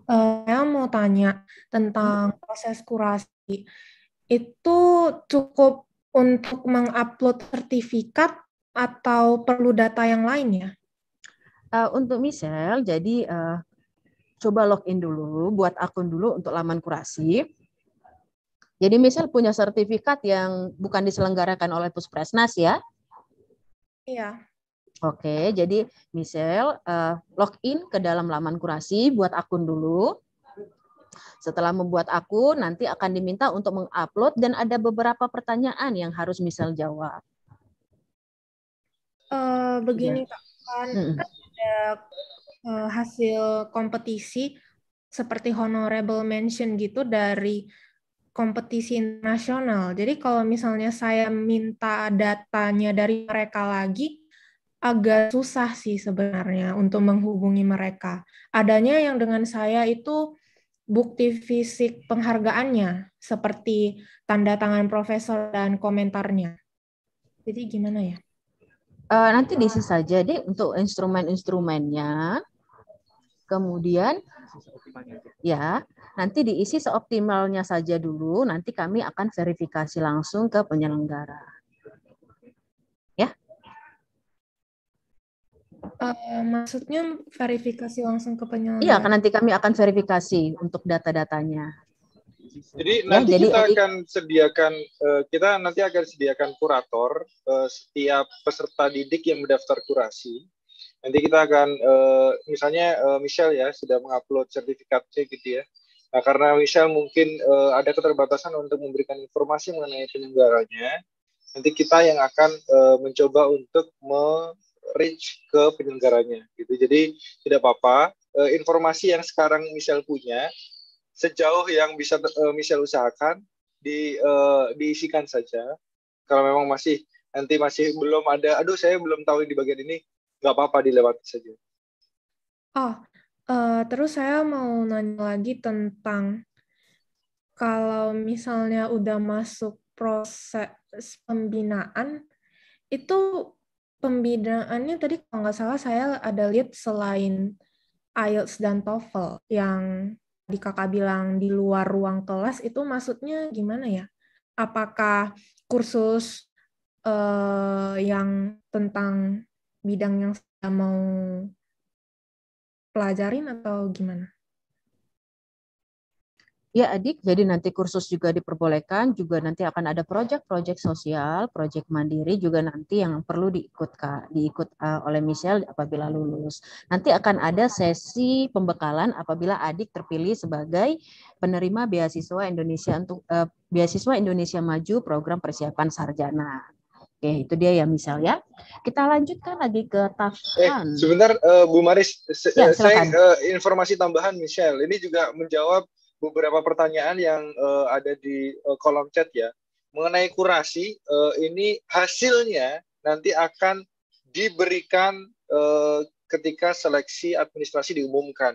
Saya mau tanya tentang proses kurasi. Itu cukup untuk mengupload sertifikat atau perlu data yang lain ya? Untuk Michelle, jadi coba login dulu, buat akun dulu untuk laman kurasi. Jadi Michelle punya sertifikat yang bukan diselenggarakan oleh Puspresnas ya? Iya. Oke, jadi Michelle login ke dalam laman kurasi, buat akun dulu. Setelah membuat akun, nanti akan diminta untuk mengupload dan ada beberapa pertanyaan yang harus Michelle jawab. Begini Kak, kan ada hasil kompetisi seperti honorable mention gitu dari kompetisi internasional. Jadi kalau misalnya saya minta datanya dari mereka lagi, agak susah sih sebenarnya untuk menghubungi mereka. Adanya yang dengan saya itu bukti fisik penghargaannya, seperti tanda tangan profesor dan komentarnya. Jadi gimana ya? Nanti diisi saja deh untuk instrumen-instrumennya. Kemudian ya, nanti diisi seoptimalnya saja dulu. Nanti kami akan verifikasi langsung ke penyelenggara. Maksudnya verifikasi langsung ke penyelenggara? Iya, nanti kami akan verifikasi untuk data-datanya. Jadi nanti kita nanti akan sediakan kurator setiap peserta didik yang mendaftar kurasi. Nanti kita akan misalnya Michelle ya sudah mengupload sertifikatnya gitu ya. Nah, karena Michelle mungkin ada keterbatasan untuk memberikan informasi mengenai penyelenggaranya, nanti kita yang akan mencoba untuk reach ke penyelenggaranya gitu. Jadi tidak apa-apa, informasi yang sekarang Michelle punya sejauh yang bisa Michelle usahakan diisikan saja. Kalau memang masih belum ada, aduh saya belum tahu di bagian ini, nggak apa-apa, dilewati saja. Terus saya mau nanya lagi tentang kalau misalnya udah masuk proses pembinaan, itu pembinaannya tadi kalau nggak salah saya ada lihat selain IELTS dan TOEFL yang di kakak bilang di luar ruang kelas, itu maksudnya gimana ya? Apakah kursus yang tentang bidang yang saya mau pelajarin atau gimana? Ya adik, jadi nanti kursus juga diperbolehkan, juga nanti akan ada proyek-proyek sosial, proyek mandiri juga nanti yang perlu diikut oleh Michelle apabila lulus. Nanti akan ada sesi pembekalan apabila adik terpilih sebagai penerima beasiswa Indonesia Maju program persiapan sarjana. Oke, itu dia ya Michelle ya. Kita lanjutkan lagi ke Tafan. Sebentar Bu Maris, ya, saya informasi tambahan Michelle. Ini juga menjawab beberapa pertanyaan yang ada di kolom chat ya. Mengenai kurasi, ini hasilnya nanti akan diberikan ketika seleksi administrasi diumumkan.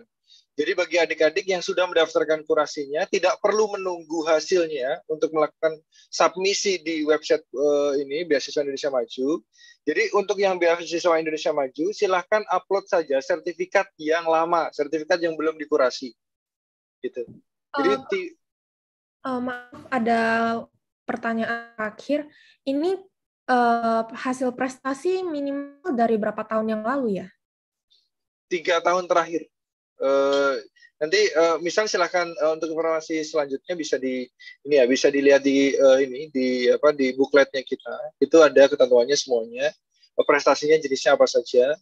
Jadi bagi adik-adik yang sudah mendaftarkan kurasinya, tidak perlu menunggu hasilnya untuk melakukan submisi di website ini, Beasiswa Indonesia Maju. Jadi untuk yang Beasiswa Indonesia Maju, silahkan upload saja sertifikat yang lama, sertifikat yang belum dikurasi. Gitu. Jadi maaf, ada pertanyaan terakhir. Ini hasil prestasi minimal dari berapa tahun yang lalu ya? 3 tahun terakhir. Nanti misal silahkan untuk informasi selanjutnya bisa bisa dilihat di di bukletnya kita. Itu ada ketentuannya semuanya. Prestasinya jenisnya apa saja,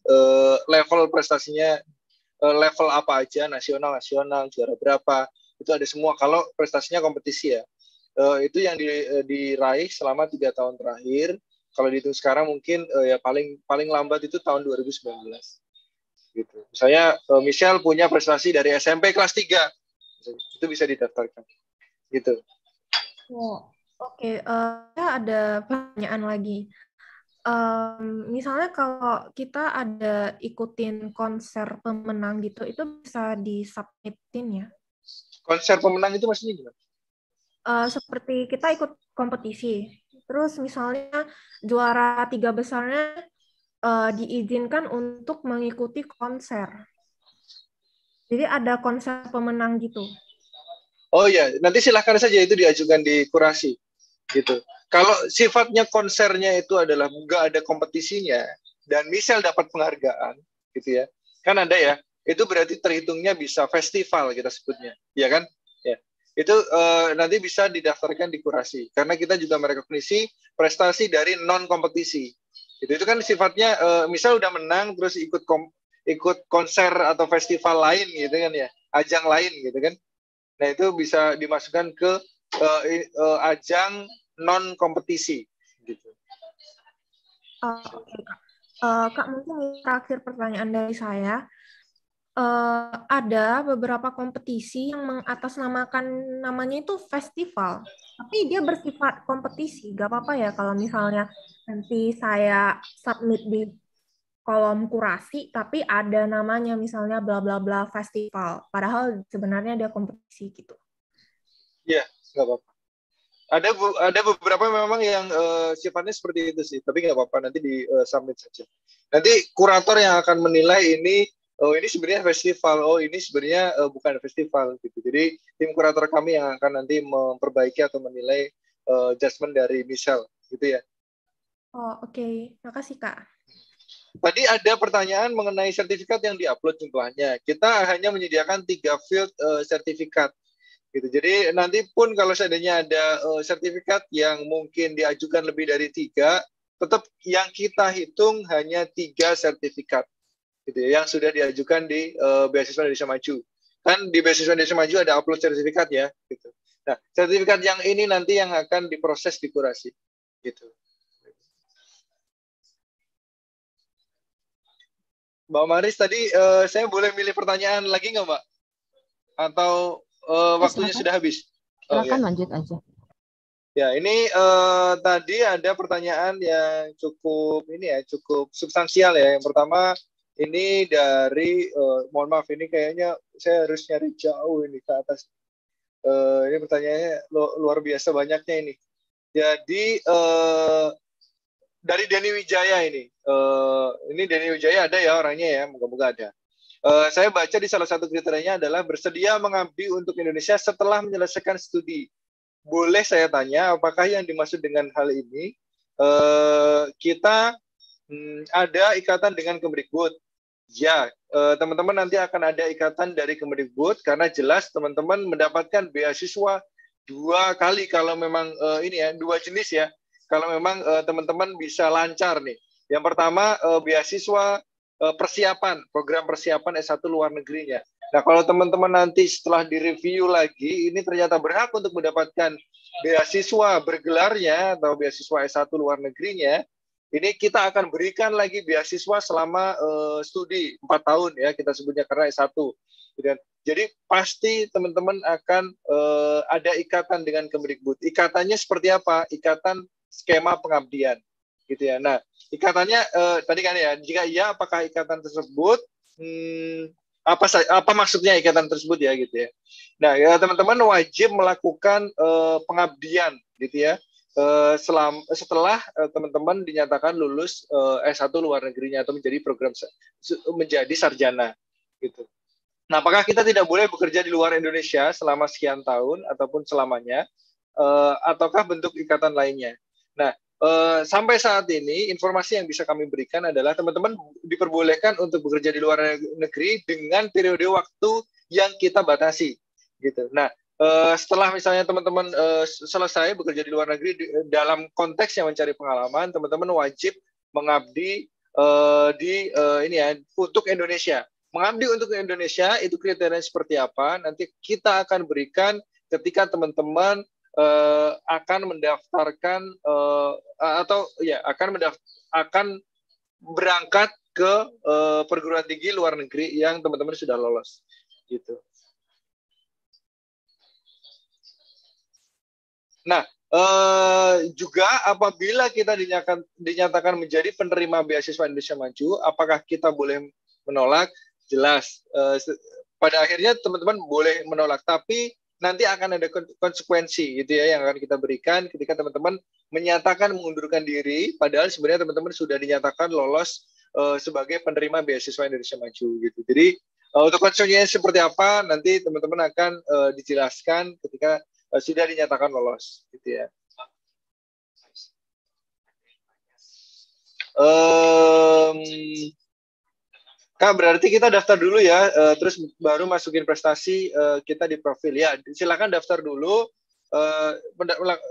level prestasinya level apa aja, nasional, juara berapa. Itu ada semua kalau prestasinya kompetisi ya. Itu yang diraih selama 3 tahun terakhir. Kalau dihitung sekarang mungkin ya paling lambat itu tahun 2019. Gitu. Misalnya Michelle punya prestasi dari SMP kelas 3. Itu bisa didaftarkan. Gitu. Oke. Ada pertanyaan lagi. Misalnya kalau kita ada ikutin konser pemenang gitu, itu bisa disubmitin ya? Konser pemenang itu maksudnya gimana? Seperti kita ikut kompetisi, terus misalnya juara 3 besarnya diizinkan untuk mengikuti konser. Jadi ada konser pemenang gitu. Oh ya, nanti silahkan saja itu diajukan di kurasi, gitu. Kalau sifatnya konsernya itu adalah nggak ada kompetisinya dan Michelle dapat penghargaan, gitu ya, kan ada ya. Itu berarti terhitungnya bisa festival kita sebutnya, ya kan? Ya, itu nanti bisa didaftarkan di kurasi karena kita juga merekognisi prestasi dari non kompetisi. Itu kan sifatnya misal udah menang terus ikut konser atau festival lain gitu kan ya, ajang lain gitu kan. Nah itu bisa dimasukkan ke ajang non kompetisi. Gitu. Kak, mungkin terakhir pertanyaan dari saya. ada beberapa kompetisi yang mengatasnamakan namanya itu festival, tapi dia bersifat kompetisi. Gak apa-apa ya kalau misalnya nanti saya submit di kolom kurasi, tapi ada namanya misalnya bla bla bla festival. Padahal sebenarnya dia kompetisi gitu. Iya, nggak apa-apa. Ada beberapa memang yang sifatnya seperti itu sih, tapi nggak apa-apa, nanti di submit saja. Nanti kurator yang akan menilai ini, oh ini sebenarnya festival, oh ini sebenarnya bukan festival gitu. Jadi tim kurator kami yang akan nanti memperbaiki atau menilai judgement dari Michelle gitu ya. Oh oke. Makasih Kak. Tadi ada pertanyaan mengenai sertifikat yang diupload jumlahnya. Kita hanya menyediakan 3 field sertifikat. Gitu. Jadi nanti pun kalau seandainya ada sertifikat yang mungkin diajukan lebih dari 3, tetap yang kita hitung hanya 3 sertifikat gitu ya, yang sudah diajukan di Beasiswa Indonesia Maju. Kan di Beasiswa Indonesia Maju ada upload sertifikat ya. Gitu. Nah, sertifikat yang ini nanti yang akan diproses di kurasi. Gitu. Mbak Maris, tadi saya boleh milih pertanyaan lagi nggak, Mbak? Atau waktunya sudah habis? Silakan lanjut aja. Ya, ini tadi ada pertanyaan yang cukup cukup substansial ya. Yang pertama ini dari mohon maaf ini kayaknya saya harus nyari jauh ini ke atas. Ini pertanyaannya luar biasa banyaknya ini. Jadi dari Denny Wijaya ini. Ini Denny Wijaya ada ya orangnya ya, moga-moga ada. Saya baca di salah satu kriterianya adalah bersedia mengabdi untuk Indonesia setelah menyelesaikan studi. Boleh saya tanya, apakah yang dimaksud dengan hal ini kita ada ikatan dengan Kemdikbud? Ya, teman-teman nanti akan ada ikatan dari Kemdikbud karena jelas teman-teman mendapatkan beasiswa 2 kali kalau memang ini ya 2 jenis ya. Kalau memang teman-teman bisa lancar nih. Yang pertama beasiswa persiapan, program persiapan S1 luar negerinya. Nah, kalau teman-teman nanti setelah direview lagi, ini ternyata berhak untuk mendapatkan beasiswa bergelarnya atau beasiswa S1 luar negerinya, ini kita akan berikan lagi beasiswa selama studi 4 tahun ya, kita sebutnya karena S1. Jadi pasti teman-teman akan ada ikatan dengan Kemdikbud. Ikatannya seperti apa? Ikatan skema pengabdian. Gitu ya. Nah, ikatannya tadi kan ya, jika iya apakah ikatan tersebut apa maksudnya ikatan tersebut ya gitu ya. Nah, ya teman-teman wajib melakukan pengabdian gitu ya. Setelah teman-teman dinyatakan lulus S1 luar negerinya atau menjadi sarjana gitu. Nah, apakah kita tidak boleh bekerja di luar Indonesia selama sekian tahun ataupun selamanya ataukah bentuk ikatan lainnya? Nah, sampai saat ini informasi yang bisa kami berikan adalah teman-teman diperbolehkan untuk bekerja di luar negeri dengan periode waktu yang kita batasi gitu. Nah, setelah misalnya teman-teman selesai bekerja di luar negeri dalam konteks yang mencari pengalaman, teman-teman wajib mengabdi untuk Indonesia. Mengabdi untuk Indonesia itu kriteria seperti apa? Nanti kita akan berikan ketika teman-teman akan mendaftarkan akan berangkat ke perguruan tinggi luar negeri yang teman-teman sudah lolos gitu. Nah, juga apabila kita dinyatakan menjadi penerima beasiswa Indonesia Maju, apakah kita boleh menolak? Jelas. Pada akhirnya teman-teman boleh menolak, tapi nanti akan ada konsekuensi gitu ya yang akan kita berikan ketika teman-teman menyatakan mengundurkan diri padahal sebenarnya teman-teman sudah dinyatakan lolos sebagai penerima beasiswa Indonesia Maju gitu. Jadi untuk konsekuensinya seperti apa nanti teman-teman akan dijelaskan ketika sudah dinyatakan lolos gitu ya. Kak, berarti kita daftar dulu ya, terus baru masukin prestasi kita di profil ya. Silakan daftar dulu,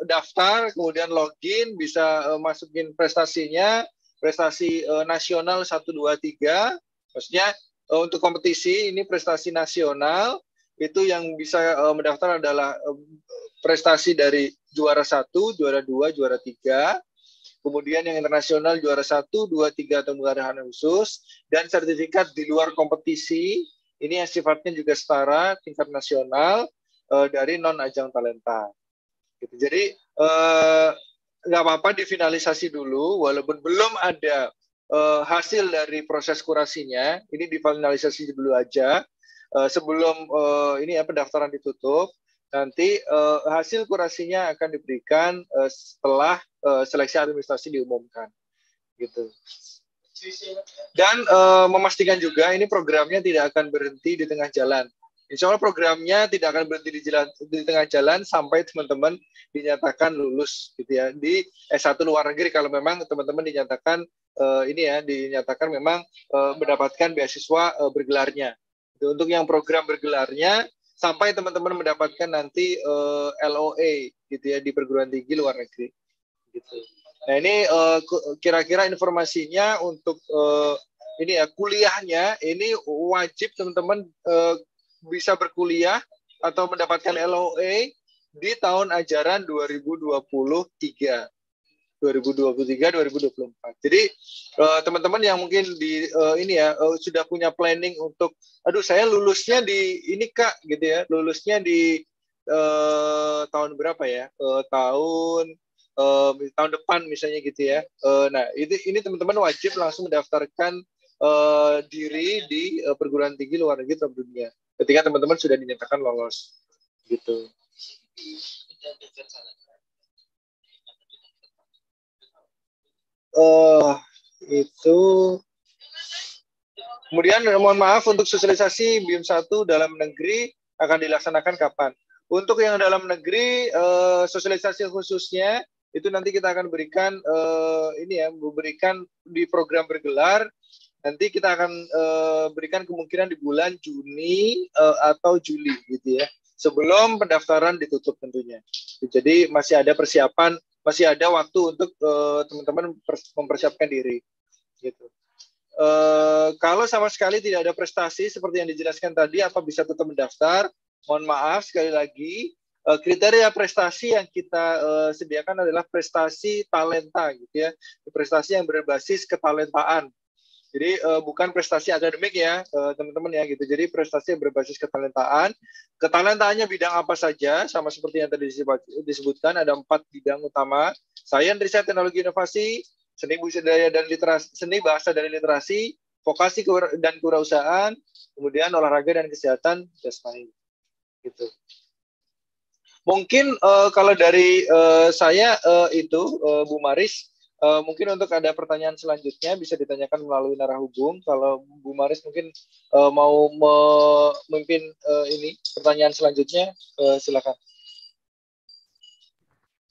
daftar, kemudian login, bisa masukin prestasinya, prestasi nasional 1, 2, 3. Maksudnya untuk kompetisi ini prestasi nasional, itu yang bisa mendaftar adalah prestasi dari juara 1, juara 2, juara 3. Kemudian yang internasional juara 1, 2, 3 atau penghargaan khusus, dan sertifikat di luar kompetisi ini yang sifatnya juga setara tingkat nasional dari non-ajang talenta. Gitu. Jadi nggak apa-apa difinalisasi dulu, walaupun belum ada hasil dari proses kurasinya, ini difinalisasi dulu aja sebelum ini pendaftaran ditutup. Nanti hasil kurasinya akan diberikan setelah seleksi administrasi diumumkan, gitu. Dan memastikan juga ini programnya tidak akan berhenti di tengah jalan. Insya Allah programnya tidak akan berhenti di tengah jalan sampai teman-teman dinyatakan lulus, gitu ya, di S1 luar negeri kalau memang teman-teman dinyatakan dinyatakan memang mendapatkan beasiswa bergelarnya. Untuk yang program bergelarnya sampai teman-teman mendapatkan nanti LOA, gitu ya, di perguruan tinggi luar negeri, gitu. Nah ini kira-kira informasinya untuk kuliahnya ini wajib teman-teman bisa berkuliah atau mendapatkan LOA di tahun ajaran 2023. 2023-2024. Jadi teman-teman yang mungkin sudah punya planning untuk, saya lulusnya di ini Kak, gitu ya, lulusnya di tahun berapa ya? Tahun depan misalnya gitu ya. Nah ini teman-teman wajib langsung mendaftarkan diri di perguruan tinggi luar negeri atau dunia ketika teman-teman sudah dinyatakan lolos, gitu. Itu. Kemudian mohon maaf untuk sosialisasi BIM 1 dalam negeri akan dilaksanakan kapan? Untuk yang dalam negeri sosialisasi khususnya itu nanti kita akan berikan memberikan di program bergelar. Nanti kita akan berikan kemungkinan di bulan Juni atau Juli, gitu ya. Sebelum pendaftaran ditutup tentunya. Jadi masih ada persiapan, masih ada waktu untuk teman-teman mempersiapkan diri, gitu. Kalau sama sekali tidak ada prestasi seperti yang dijelaskan tadi, apa bisa tetap mendaftar? Mohon maaf sekali lagi, kriteria prestasi yang kita sediakan adalah prestasi talenta, gitu ya, prestasi yang berbasis ketalentaan. Jadi bukan prestasi akademik ya teman-teman ya, gitu. Jadi prestasi yang berbasis ketalentaan. Ketalentaannya bidang apa saja, sama seperti yang tadi disebutkan, ada 4 bidang utama: sains, riset, teknologi, inovasi, seni budaya dan literasi, seni bahasa dan literasi, vokasi dan kewirausahaan, kemudian olahraga dan kesehatan jasmani, gitu. Mungkin kalau dari saya Bu Maris, mungkin untuk ada pertanyaan selanjutnya bisa ditanyakan melalui narahubung. Kalau Bu Maris mungkin mau memimpin pertanyaan selanjutnya, silakan.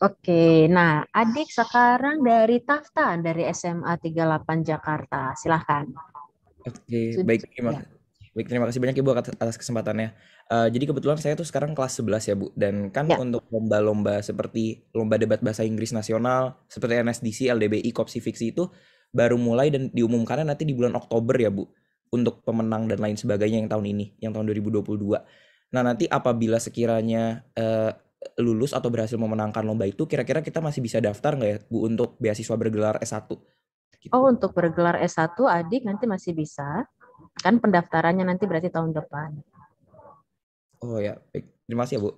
Oke, nah adik sekarang dari Taftan dari SMA 38 Jakarta, silakan. Oke, baik, terima kasih banyak Ibu atas kesempatannya. Jadi kebetulan saya tuh sekarang kelas 11 ya Bu, dan kan untuk lomba-lomba seperti lomba debat bahasa Inggris nasional seperti NSDC, LDBI, Kopsifiksi itu baru mulai dan diumumkannya nanti di bulan Oktober ya Bu, untuk pemenang dan lain sebagainya yang tahun ini, yang tahun 2022. Nah nanti apabila sekiranya lulus atau berhasil memenangkan lomba itu, kira-kira kita masih bisa daftar nggak ya Bu untuk beasiswa bergelar S1? Gitu. Oh, untuk bergelar S1 adik nanti masih bisa, kan pendaftarannya nanti berarti tahun depan. Oh ya, baik. Terima kasih ya Bu.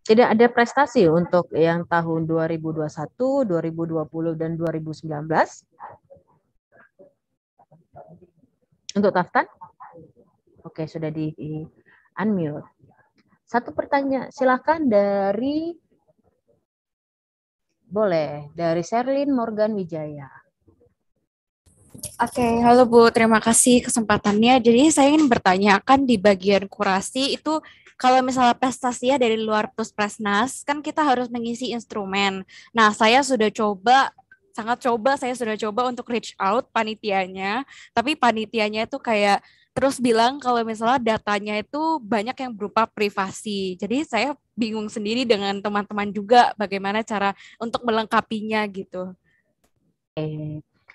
Tidak ada prestasi untuk yang tahun 2021, 2020, dan 2019? Untuk Taftan? Oke, sudah di-unmute. Satu pertanyaan, silakan dari Sherlyn Morgan Wijaya. Oke, halo Bu, terima kasih kesempatannya. Jadi saya ingin bertanyakan di bagian kurasi itu, kalau misalnya prestasinya dari luar Puspresnas, kan kita harus mengisi instrumen. Nah, saya sudah coba untuk reach out panitianya, tapi panitianya itu kayak terus bilang kalau misalnya datanya itu banyak yang berupa privasi. Jadi saya bingung sendiri dengan teman-teman juga bagaimana cara untuk melengkapinya gitu.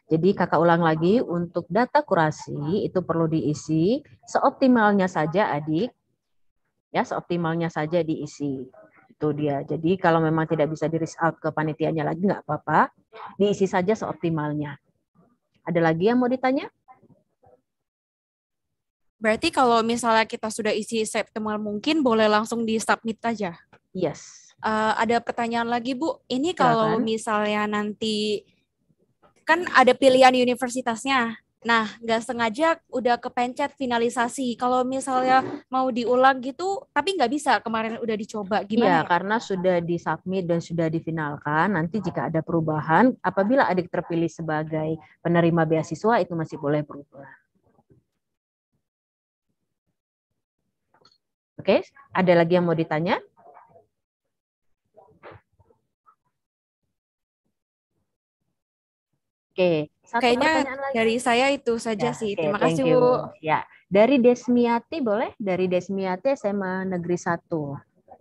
Jadi kakak ulang lagi, untuk data kurasi itu perlu diisi seoptimalnya saja adik. Ya, seoptimalnya saja diisi. Itu dia. Jadi kalau memang tidak bisa di-reach out ke panitianya lagi nggak apa-apa, diisi saja seoptimalnya. Ada lagi yang mau ditanya? Berarti kalau misalnya kita sudah isi seoptimal mungkin, boleh langsung di-submit aja? Yes. Ada pertanyaan lagi, Bu. Ini kalau Silakan. misalnya nanti, kan ada pilihan universitasnya. Nah, nggak sengaja udah kepencet finalisasi. Kalau misalnya mau diulang gitu, tapi nggak bisa, kemarin udah dicoba. Iya, Gimana ya? karena sudah disubmit dan sudah difinalkan, nanti jika ada perubahan, apabila adik terpilih sebagai penerima beasiswa, itu masih boleh berubah. Oke, ada lagi yang mau ditanya? Oke, satu Kayaknya pertanyaan lagi. dari saya itu saja Ya, sih. oke, Terima thank kasih, you. Bu. Ya, dari Desmiati boleh? Dari Desmiati SMA Negeri 1.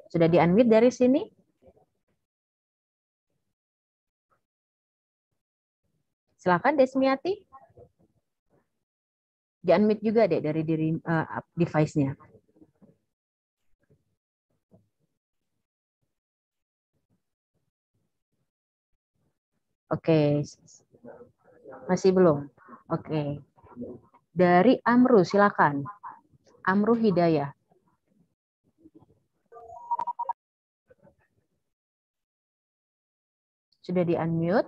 Sudah di-unmute dari sini? Silakan Desmiati. Di-unmute juga deh dari device-nya. Oke. Masih belum? Oke. Dari Amru, silakan. Amru Hidayah. Sudah di-unmute?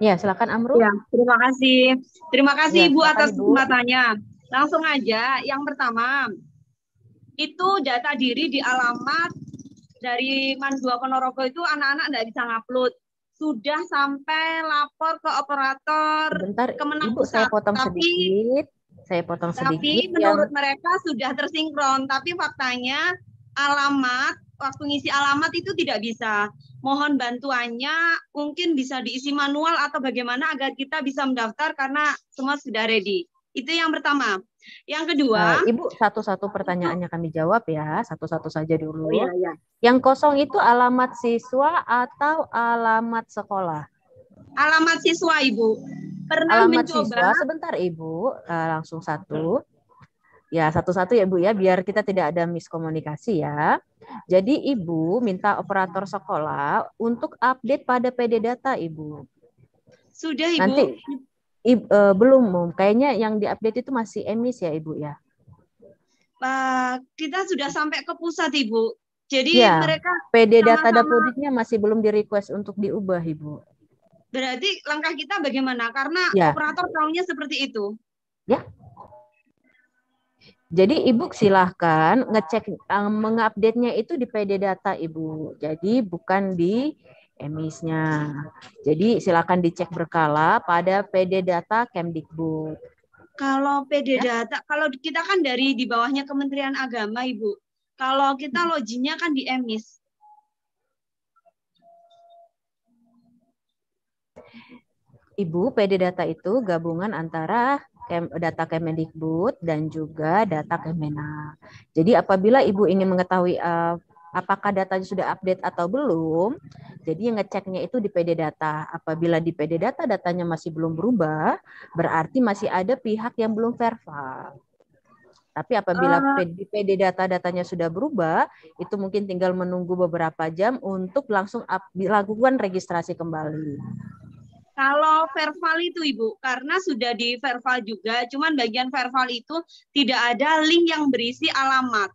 Ya, silakan Amru. Ya, terima kasih. Terima kasih Ya, Ibu silakan, atas Ibu. kesempatannya. Langsung aja, yang pertama, itu data diri di alamat dari Man 2 Ponorogo itu anak-anak tidak bisa ngupload. Sudah sampai lapor ke operator Sebentar, Kemenang Ibu, saya Pusat. potong sedikit. Saya potong sedikit. Tapi menurut mereka sudah tersinkron, tapi faktanya alamat, waktu ngisi alamat itu tidak bisa. Mohon bantuannya, mungkin bisa diisi manual atau bagaimana agar kita bisa mendaftar karena semua sudah ready. Itu yang pertama. Yang kedua, Ibu, satu-satu pertanyaannya kami jawab ya, satu-satu saja dulu. Oh, iya, iya. Yang kosong itu alamat siswa atau alamat sekolah? Alamat siswa, Ibu. Pernah Alamat mencoba. siswa, sebentar Ibu, langsung satu. Ya, satu-satu ya Bu ya, biar kita tidak ada miskomunikasi ya. Jadi Ibu minta operator sekolah untuk update pada PD data Ibu. Sudah Ibu. Nanti belum, kayaknya yang diupdate itu masih emis ya Ibu ya. Kita sudah sampai ke pusat Ibu. Jadi ya, mereka PD data Dapodiknya masih belum di request untuk diubah Ibu. Berarti langkah kita bagaimana? Karena ya. operator tahunya seperti itu. Ya. Jadi Ibu silahkan ngecek mengupdate-nya itu di PD data Ibu. Jadi bukan di emisnya. Jadi silakan dicek berkala pada PD data Kemdikbud. Kalau PD data, kalau kita kan dari di bawahnya Kementerian Agama, Ibu. Kalau kita loginnya kan di emis. Ibu, PD data itu gabungan antara data Kemendikbud dan juga data Kemenak. Jadi apabila Ibu ingin mengetahui apakah datanya sudah update atau belum, jadi ngeceknya itu di PD data. Apabila di PD data datanya masih belum berubah, berarti masih ada pihak yang belum verify. Tapi apabila di PD datanya sudah berubah, itu mungkin tinggal menunggu beberapa jam untuk langsung dilakukan registrasi kembali. Kalau verbal itu Ibu, karena sudah di verbal juga, cuman bagian verbal itu tidak ada link yang berisi alamat.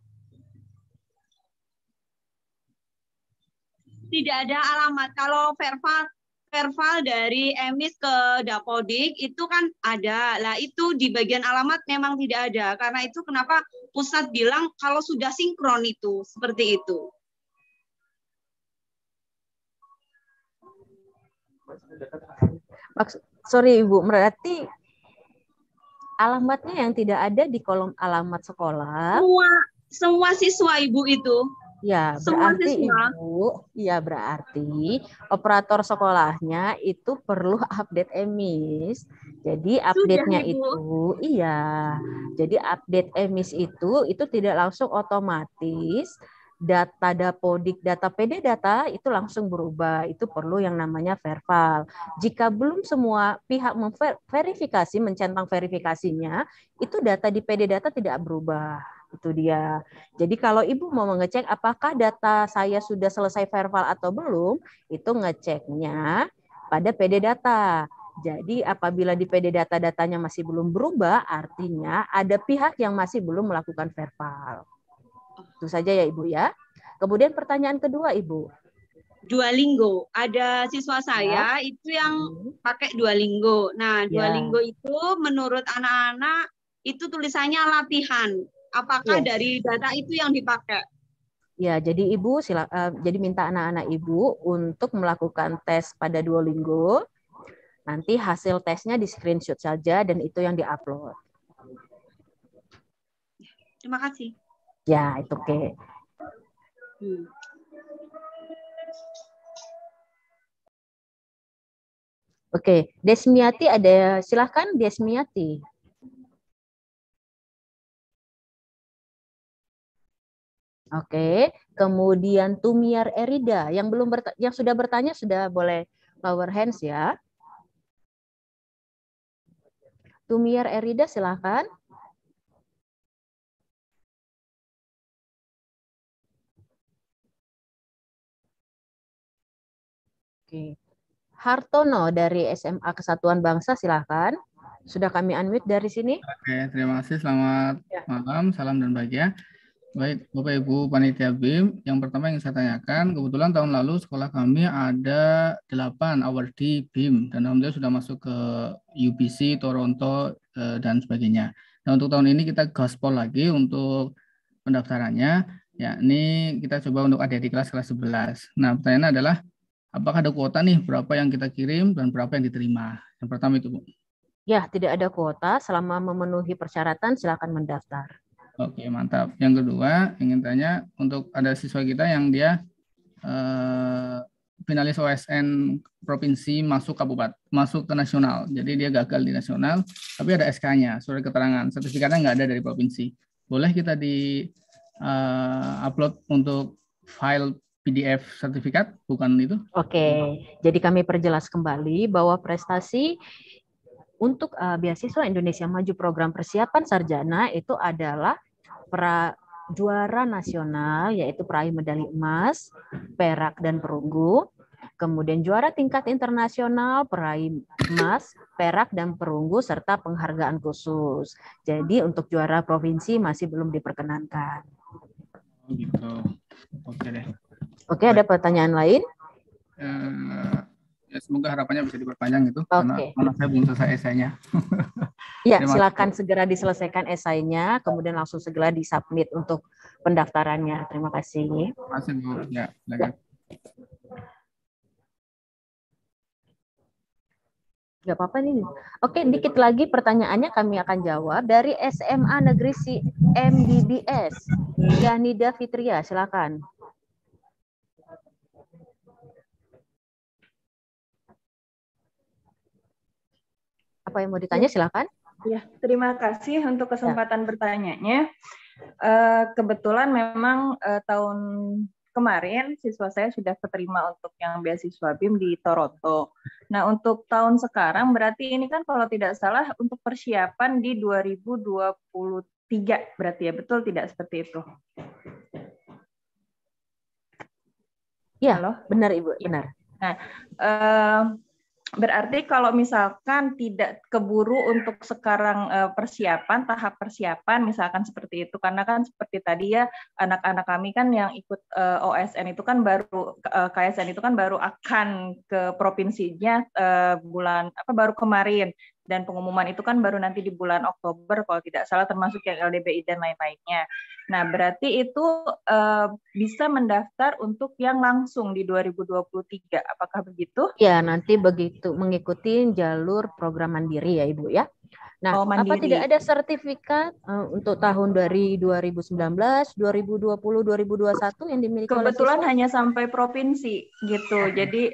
Tidak ada alamat. Kalau verbal dari emis ke Dapodik itu kan ada. Lah itu di bagian alamat memang tidak ada. Karena itu kenapa pusat bilang kalau sudah sinkron itu seperti itu. Sorry Ibu, berarti alamatnya yang tidak ada di kolom alamat sekolah. Semua siswa Ibu itu. Ya, berarti Ibu, ya berarti operator sekolahnya itu perlu update emis. Jadi update-nya itu, iya. Jadi update emis itu tidak langsung otomatis. Data Dapodik, data PD data itu langsung berubah. Itu perlu yang namanya verbal. Jika belum semua pihak memverifikasi, mencentang verifikasinya, itu data di PD data tidak berubah. Itu dia. Jadi kalau Ibu mau mengecek apakah data saya sudah selesai verbal atau belum, itu ngeceknya pada PD data. Jadi apabila di PD data-datanya masih belum berubah, artinya ada pihak yang masih belum melakukan verbal. Itu saja ya Ibu ya. Kemudian pertanyaan kedua Ibu. Duolingo. Ada siswa saya itu yang pakai Duolingo. Nah, Duolingo itu menurut anak-anak itu tulisannya latihan. Apakah dari data itu yang dipakai? Ya, jadi Ibu jadi minta anak-anak Ibu untuk melakukan tes pada Duolingo. Nanti hasil tesnya di screenshot saja dan itu yang diupload. Terima kasih. Ya, itu oke. Oke, Desmiati ada, silahkan Desmiati. Oke, kemudian Tumiar Erida yang yang sudah bertanya sudah boleh lower hands ya. Tumiar Erida silahkan. Oke. Hartono dari SMA Kesatuan Bangsa silahkan. Sudah kami unmute dari sini. Oke, terima kasih. Selamat malam, salam dan bahagia. Baik, Bapak Ibu Panitia BIM, yang pertama yang saya tanyakan, kebetulan tahun lalu sekolah kami ada 8 awardee BIM, dan alhamdulillah sudah masuk ke UBC, Toronto, dan sebagainya. Nah, untuk tahun ini kita gaspol lagi untuk pendaftarannya, yakni kita coba untuk adik-adik kelas 11. Nah, pertanyaannya adalah, apakah ada kuota nih, berapa yang kita kirim, dan berapa yang diterima? Yang pertama itu, Bu. Ya, tidak ada kuota, selama memenuhi persyaratan silakan mendaftar. Oke, mantap. Yang kedua, ingin tanya untuk ada siswa kita yang dia finalis OSN provinsi masuk kabupaten, masuk ke nasional. Jadi dia gagal di nasional, tapi ada SK-nya, surat keterangan. Sertifikatnya nggak ada dari provinsi. Boleh kita di upload untuk file PDF sertifikat, bukan itu? Oke, jadi kami perjelas kembali bahwa prestasi untuk beasiswa Indonesia Maju program persiapan sarjana itu adalah juara nasional, yaitu peraih medali emas, perak, dan perunggu. Kemudian juara tingkat internasional, peraih emas, perak, dan perunggu, serta penghargaan khusus. Jadi untuk juara provinsi masih belum diperkenankan. Gitu. Oke deh. Oke, ada pertanyaan lain? Ya, semoga harapannya bisa diperpanjang itu, karena saya belum selesai esainya. Ya, silakan segera diselesaikan esainya, kemudian langsung segera disubmit untuk pendaftarannya. Terima kasih. Terima kasih, Bu. Ya, silakan. Nggak apa-apa nih. Oke, dikit lagi pertanyaannya kami akan jawab dari SMA Negeri MBBS. Yanida Fitria, silakan. Apa yang mau ditanya, silakan. Ya, terima kasih untuk kesempatan bertanyanya. Kebetulan memang tahun kemarin siswa saya sudah keterima untuk yang beasiswa BIM di Toronto. Nah, untuk tahun sekarang berarti ini kan kalau tidak salah untuk persiapan di 2023 berarti ya, betul tidak seperti itu? Ya, halo? Benar Ibu, benar. Nah, berarti kalau misalkan tidak keburu untuk sekarang persiapan, tahap persiapan misalkan seperti itu, karena kan seperti tadi ya anak-anak kami kan yang ikut OSN itu kan baru KSN itu kan baru akan ke provinsinya baru kemarin, dan pengumuman itu kan baru nanti di bulan Oktober kalau tidak salah, termasuk yang LDBI dan lain-lainnya. Nah, berarti itu bisa mendaftar untuk yang langsung di 2023, apakah begitu? Ya, nanti begitu mengikuti jalur program mandiri ya Ibu ya. Nah, apa tidak ada sertifikat untuk tahun dari 2019, 2020, 2021 yang dimiliki kebetulan oleh hanya sampai provinsi gitu. Jadi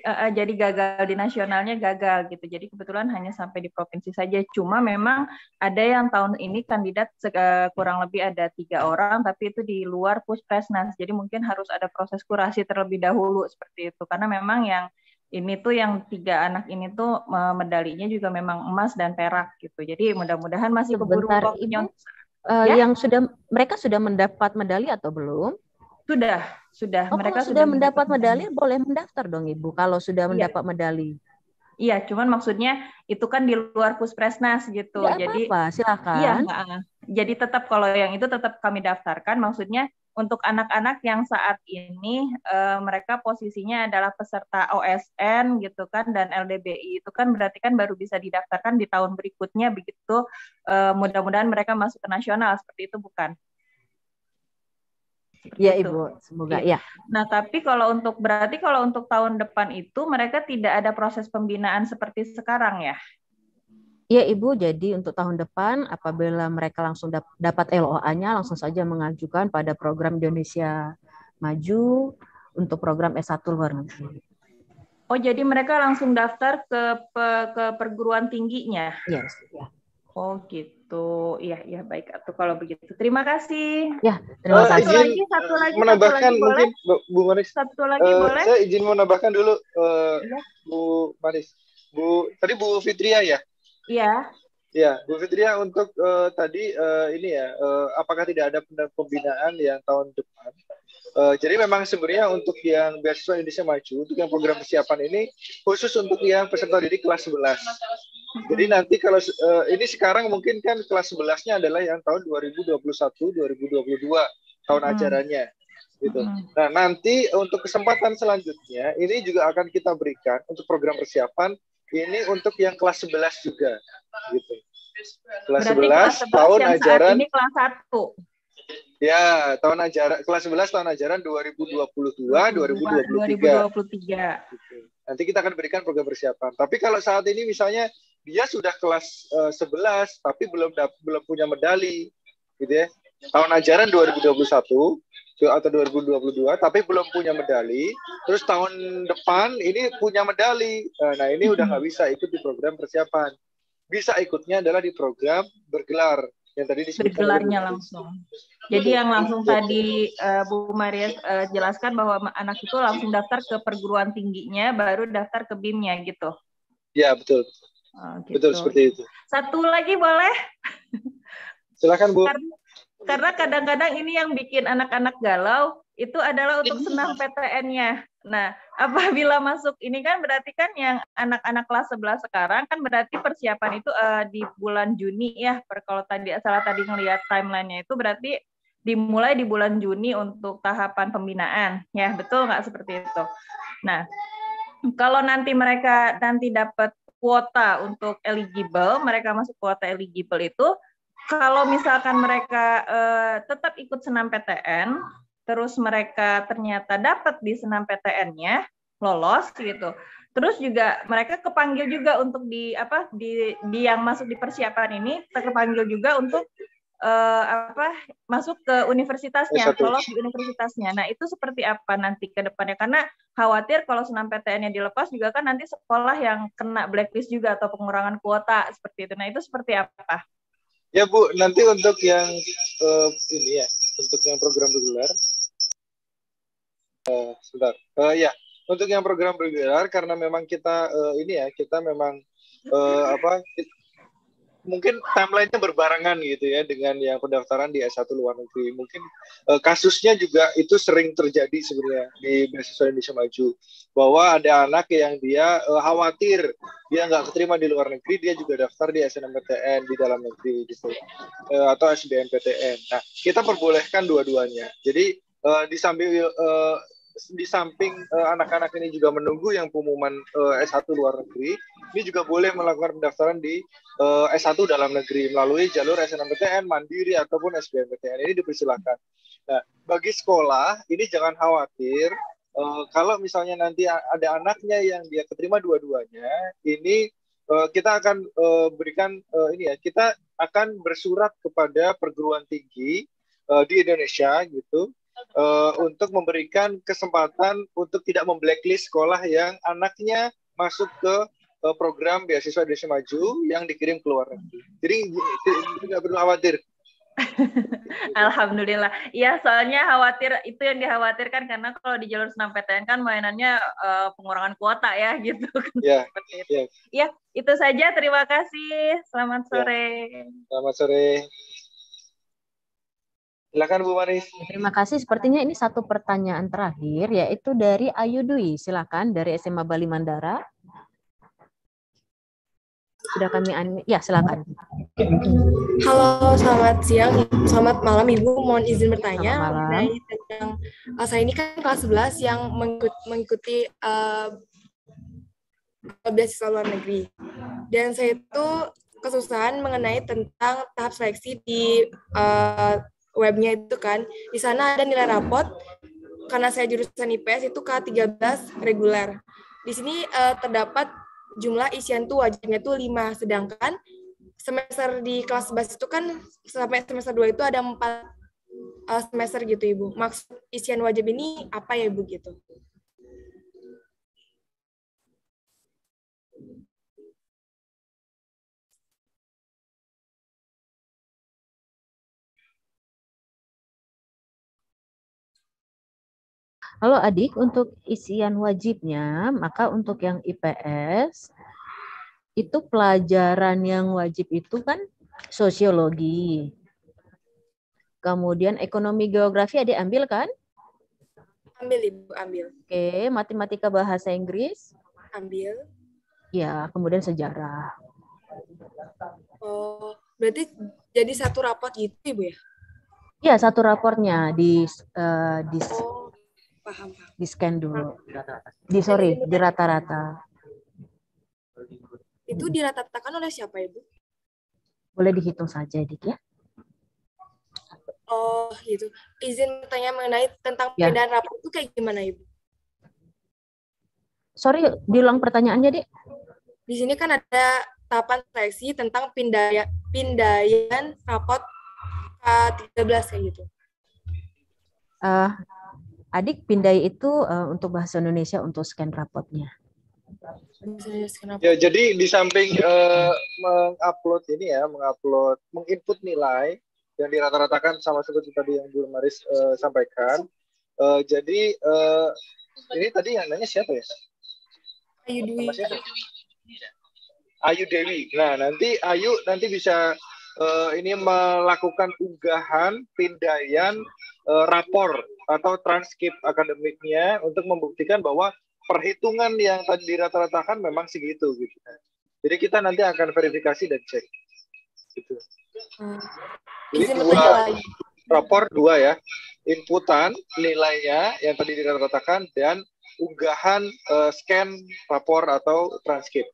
gagal di nasionalnya gagal gitu. Jadi kebetulan hanya sampai di provinsi saja. Cuma memang ada yang tahun ini kandidat kurang lebih ada 3 orang, tapi itu di luar Puspresnas. Jadi mungkin harus ada proses kurasi terlebih dahulu seperti itu. Karena memang yang ini tuh yang 3 anak ini tuh medalinya juga memang emas dan perak gitu. Jadi mudah-mudahan masih keburu waktunya. Yang mereka sudah mendapat medali atau belum? Sudah. Mereka sudah mendapat medali, boleh mendaftar dong Ibu kalau sudah mendapat medali. Iya, cuman maksudnya itu kan di luar Puspresnas gitu. Tidak Jadi apa-apa, silakan. iya, jadi tetap kalau yang itu tetap kami daftarkan. Maksudnya untuk anak-anak yang saat ini mereka posisinya adalah peserta OSN gitu kan dan LDBI itu kan berarti kan baru bisa didaftarkan di tahun berikutnya begitu. Mudah-mudahan mereka masuk ke nasional seperti itu bukan? Ya Ibu, semoga ya. Nah, tapi kalau berarti kalau untuk tahun depan itu mereka tidak ada proses pembinaan seperti sekarang ya? Iya Ibu, jadi untuk tahun depan apabila mereka langsung dapat LOA-nya langsung saja mengajukan pada program Indonesia Maju untuk program S1 luar negeri. Oh, jadi mereka langsung daftar ke perguruan tingginya? Yes, ya. Oh gitu, iya baik atau kalau begitu. Terima kasih. Ya, terima kasih. Satu lagi, menambahkan boleh? mungkin Bu Maris. Satu lagi boleh? Saya izin menambahkan dulu Bu Maris. Tadi Bu Fitria ya? Iya. Ya, Bu Fitria untuk tadi ini ya, apakah tidak ada pembinaan yang tahun depan? Jadi memang sebenarnya untuk yang beasiswa Indonesia Maju, untuk yang program persiapan ini khusus untuk yang peserta didik kelas 11. Jadi nanti kalau ini sekarang mungkin kan kelas 11-nya adalah yang tahun 2021-2022 tahun ajarannya gitu. Nah, nanti untuk kesempatan selanjutnya ini juga akan kita berikan untuk program persiapan ini untuk yang kelas 11 juga gitu. Kelas 11 tahun ajaran ini kelas 1. Ya, tahun ajaran kelas 11 tahun ajaran 2022-2023. Gitu. Nanti kita akan berikan program persiapan. Tapi kalau saat ini misalnya dia sudah kelas 11 tapi belum punya medali gitu ya. Tahun ajaran 2021 atau 2022 tapi belum punya medali, terus tahun depan ini punya medali. Nah, ini udah nggak bisa ikut di program persiapan. Bisa ikutnya adalah di program bergelar yang tadi disebutkan. Bergelarnya langsung. Jadi yang langsung tadi Bu Maria jelaskan bahwa anak itu langsung daftar ke perguruan tingginya, baru daftar ke BIM-nya gitu. Ya, betul. Gitu. Betul seperti itu. Satu lagi boleh? Silakan Bu. Karena kadang-kadang ini yang bikin anak-anak galau itu adalah untuk senam PTN-nya. Nah, apabila masuk ini kan berarti kan yang anak-anak kelas 11 sekarang kan berarti persiapan itu di bulan Juni ya. Kalau tadi ngelihat timeline-nya itu berarti dimulai di bulan Juni untuk tahapan pembinaan. Ya, betul nggak seperti itu? Nah, kalau nanti mereka dapat kuota untuk eligible, mereka masuk kuota eligible itu, kalau misalkan mereka tetap ikut senam PTN, terus mereka ternyata dapat di senam PTN-nya, lolos gitu. Terus juga mereka kepanggil juga untuk di yang masuk di persiapan ini terpanggil juga untuk masuk ke universitasnya, lolos di universitasnya. Nah, itu seperti apa nanti ke depannya? Karena khawatir kalau senam PTN-nya dilepas juga kan nanti sekolah yang kena blacklist juga atau pengurangan kuota seperti itu. Nah, itu seperti apa? Ya Bu, nanti untuk yang ini ya, untuk yang program bergelar, sebentar. Ya, untuk yang program bergelar karena memang kita ini ya, kita memang mungkin timeline-nya berbarengan gitu ya dengan yang pendaftaran di S1 luar negeri. Mungkin kasusnya juga itu sering terjadi sebenarnya di beasiswa Indonesia Maju. Bahwa ada anak yang dia khawatir dia nggak keterima di luar negeri, dia juga daftar di SNMPTN di dalam negeri gitu. Atau SBMPTN. Nah, kita perbolehkan dua-duanya. Jadi di samping anak-anak ini juga menunggu yang pengumuman S1 luar negeri, ini juga boleh melakukan pendaftaran di S1 dalam negeri melalui jalur SNMPTN, Mandiri, ataupun SBMPTN. Ini dipersilakan. Nah, bagi sekolah, ini jangan khawatir. Kalau misalnya nanti ada anaknya yang dia keterima dua-duanya, ini kita akan berikan, kita akan bersurat kepada perguruan tinggi di Indonesia gitu, untuk memberikan kesempatan untuk tidak memblacklist sekolah yang anaknya masuk ke program beasiswa Indonesia Maju yang dikirim ke luar negeri. Jadi tidak perlu khawatir. Alhamdulillah. Ya, soalnya khawatir itu yang dikhawatirkan karena kalau di jalur senam PTN kan mainannya pengurangan kuota ya gitu. Ya. Ya, itu saja. Terima kasih. Selamat sore. Selamat sore. Silakan Bu Maris. Terima kasih. Sepertinya ini satu pertanyaan terakhir yaitu dari Ayu Dwi. Silakan dari SMA Bali Mandara. Sudah kami ya silakan. Halo, selamat siang, selamat malam Ibu. Mohon izin bertanya mengenai tentang saya ini kan kelas 11 yang mengikuti beasiswa luar negeri. Dan saya itu kesusahan mengenai tentang tahap seleksi di webnya itu kan. Di sana ada nilai rapot karena saya jurusan IPS itu K13 reguler. Di sini terdapat jumlah isian tuh wajibnya tuh 5, sedangkan semester di kelas 11 itu kan sampai semester 2 itu ada 4 semester gitu Ibu. Maksud isian wajib ini apa ya Ibu gitu? Halo adik, untuk isian wajibnya, maka untuk yang IPS, itu pelajaran yang wajib itu kan sosiologi. Kemudian ekonomi geografi adik ambil kan? Ambil Ibu, ambil. Oke, matematika bahasa Inggris? Ambil. Ya, kemudian sejarah. Oh, berarti jadi satu rapot gitu Ibu ya? Ya, satu raportnya di Paham. di scan dulu. Di rata-rata. Itu dirata-ratakan oleh siapa Ibu? Boleh dihitung saja, Dik ya. Oh, gitu. Izin bertanya mengenai tentang perbedaan rapor itu kayak gimana Ibu? Sorry, diulang pertanyaannya, Dik. Di sini kan ada tahapan seleksi tentang pindaian rapot K13 kayak gitu. Adik pindai itu untuk bahasa Indonesia untuk scan rapotnya. Ya, jadi di samping mengupload menginput nilai yang dirata-ratakan sama seperti tadi yang Bu Maris sampaikan. Jadi ini tadi yang nanya siapa ya? Ayu Dewi. Nah, nanti Ayu bisa ini melakukan unggahan pindaian rapor atau transkrip akademiknya untuk membuktikan bahwa perhitungan yang tadi dirata-ratakan memang segitu gitu. Jadi kita nanti akan verifikasi dan cek. Gitu. Jadi rapor 2 ya. Inputan nilainya yang tadi dirata-ratakan dan unggahan scan rapor atau transkrip.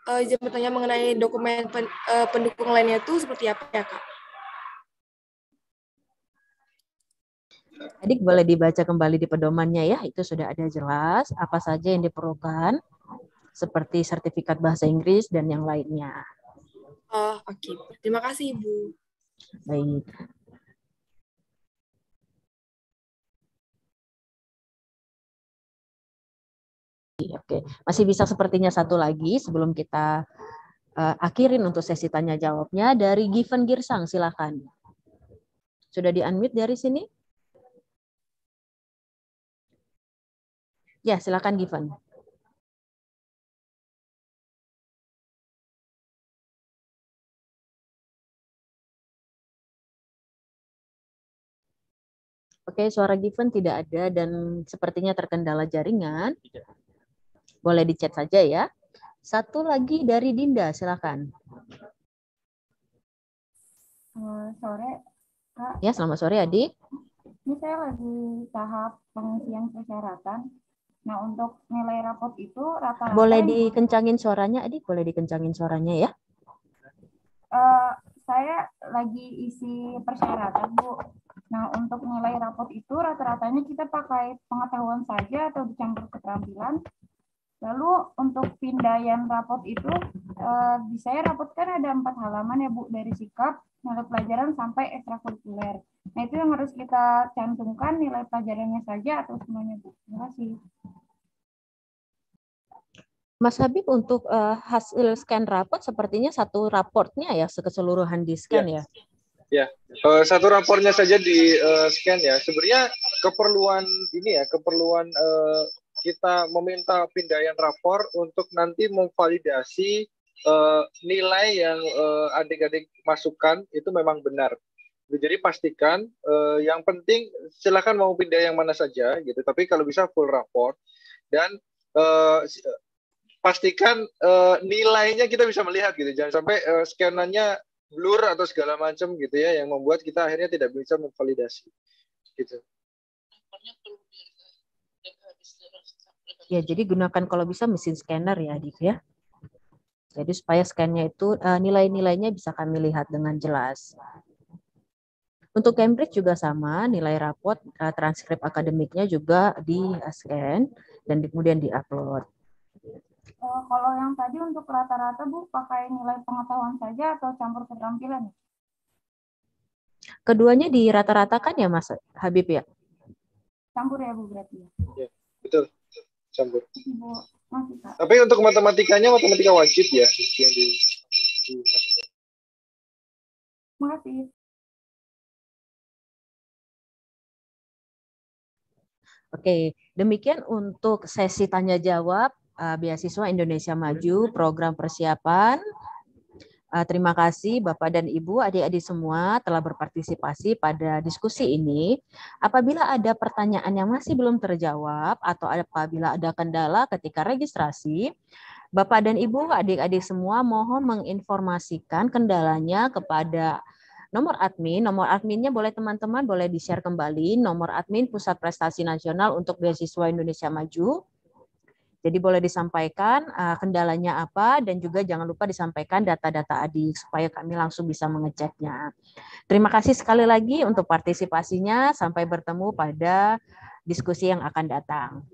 Izin bertanya mengenai dokumen pendukung lainnya itu seperti apa ya Kak? Adik boleh dibaca kembali di pedomannya ya, itu sudah ada jelas apa saja yang diperlukan, seperti sertifikat bahasa Inggris dan yang lainnya. Oh, oke. Terima kasih, Ibu. Baik. Oke, masih bisa sepertinya satu lagi sebelum kita akhirin untuk sesi tanya jawabnya dari Given Girsang, silakan. Sudah di-unmute dari sini? Ya, silakan Given. Oke, suara Given tidak ada dan sepertinya terkendala jaringan. Boleh di-chat saja ya. Satu lagi dari Dinda, silakan. Sore, Kak. Ya, selamat sore Adik. Ini saya lagi tahap pengisian persyaratan. Nah, untuk nilai rapot itu rata-rata... Boleh dikencangin suaranya, Adik? Boleh dikencangin suaranya ya? Saya lagi isi persyaratan, Bu. Nah, untuk nilai rapot itu rata-ratanya kita pakai pengetahuan saja atau dicampur keterampilan. Lalu untuk pindaian rapot itu, di saya rapot kan ada 4 halaman ya Bu, dari sikap, nilai pelajaran sampai ekstrakurikuler. Nah itu yang harus kita cantumkan nilai pelajarannya saja atau semuanya Bu. Terima kasih. Mas Habib untuk hasil scan rapot sepertinya satu raportnya ya keseluruhan di scan ya? Ya, satu rapornya saja di scan ya. Sebenarnya keperluan ini ya, keperluan kita meminta pindaian rapor untuk nanti memvalidasi nilai yang adik-adik masukkan itu memang benar. Jadi pastikan yang penting silakan mau pindah yang mana saja gitu. Tapi kalau bisa full rapor dan pastikan nilainya kita bisa melihat gitu. Jangan sampai scanannya blur atau segala macam gitu ya, yang membuat kita akhirnya tidak bisa memvalidasi gitu. Ya, jadi gunakan kalau bisa mesin scanner ya, Adik ya. Jadi supaya scan-nya itu nilai-nilainya bisa kami lihat dengan jelas. Untuk Cambridge juga sama, nilai rapot transkrip akademiknya juga di-scan dan kemudian di-upload. Kalau yang tadi untuk rata-rata Bu, pakai nilai pengetahuan saja atau campur keterampilan? Keduanya dirata-ratakan ya Mas Habib ya? Campur ya Bu berarti ya? Ya, betul. Campur. Bu, masih, Kak. Tapi untuk matematikanya, matematika wajib ya yang dimasukkan. Terima kasih. Oke, demikian untuk sesi tanya jawab Beasiswa Indonesia Maju program persiapan. Terima kasih Bapak dan Ibu, adik-adik semua telah berpartisipasi pada diskusi ini. Apabila ada pertanyaan yang masih belum terjawab atau apabila ada kendala ketika registrasi, Bapak dan Ibu, adik-adik semua mohon menginformasikan kendalanya kepada nomor admin. Nomor adminnya boleh teman-teman boleh di-share kembali. Nomor admin Pusat Prestasi Nasional untuk Beasiswa Indonesia Maju. Jadi boleh disampaikan kendalanya apa dan juga jangan lupa disampaikan data-data adik supaya kami langsung bisa mengeceknya. Terima kasih sekali lagi untuk partisipasinya. Sampai bertemu pada diskusi yang akan datang.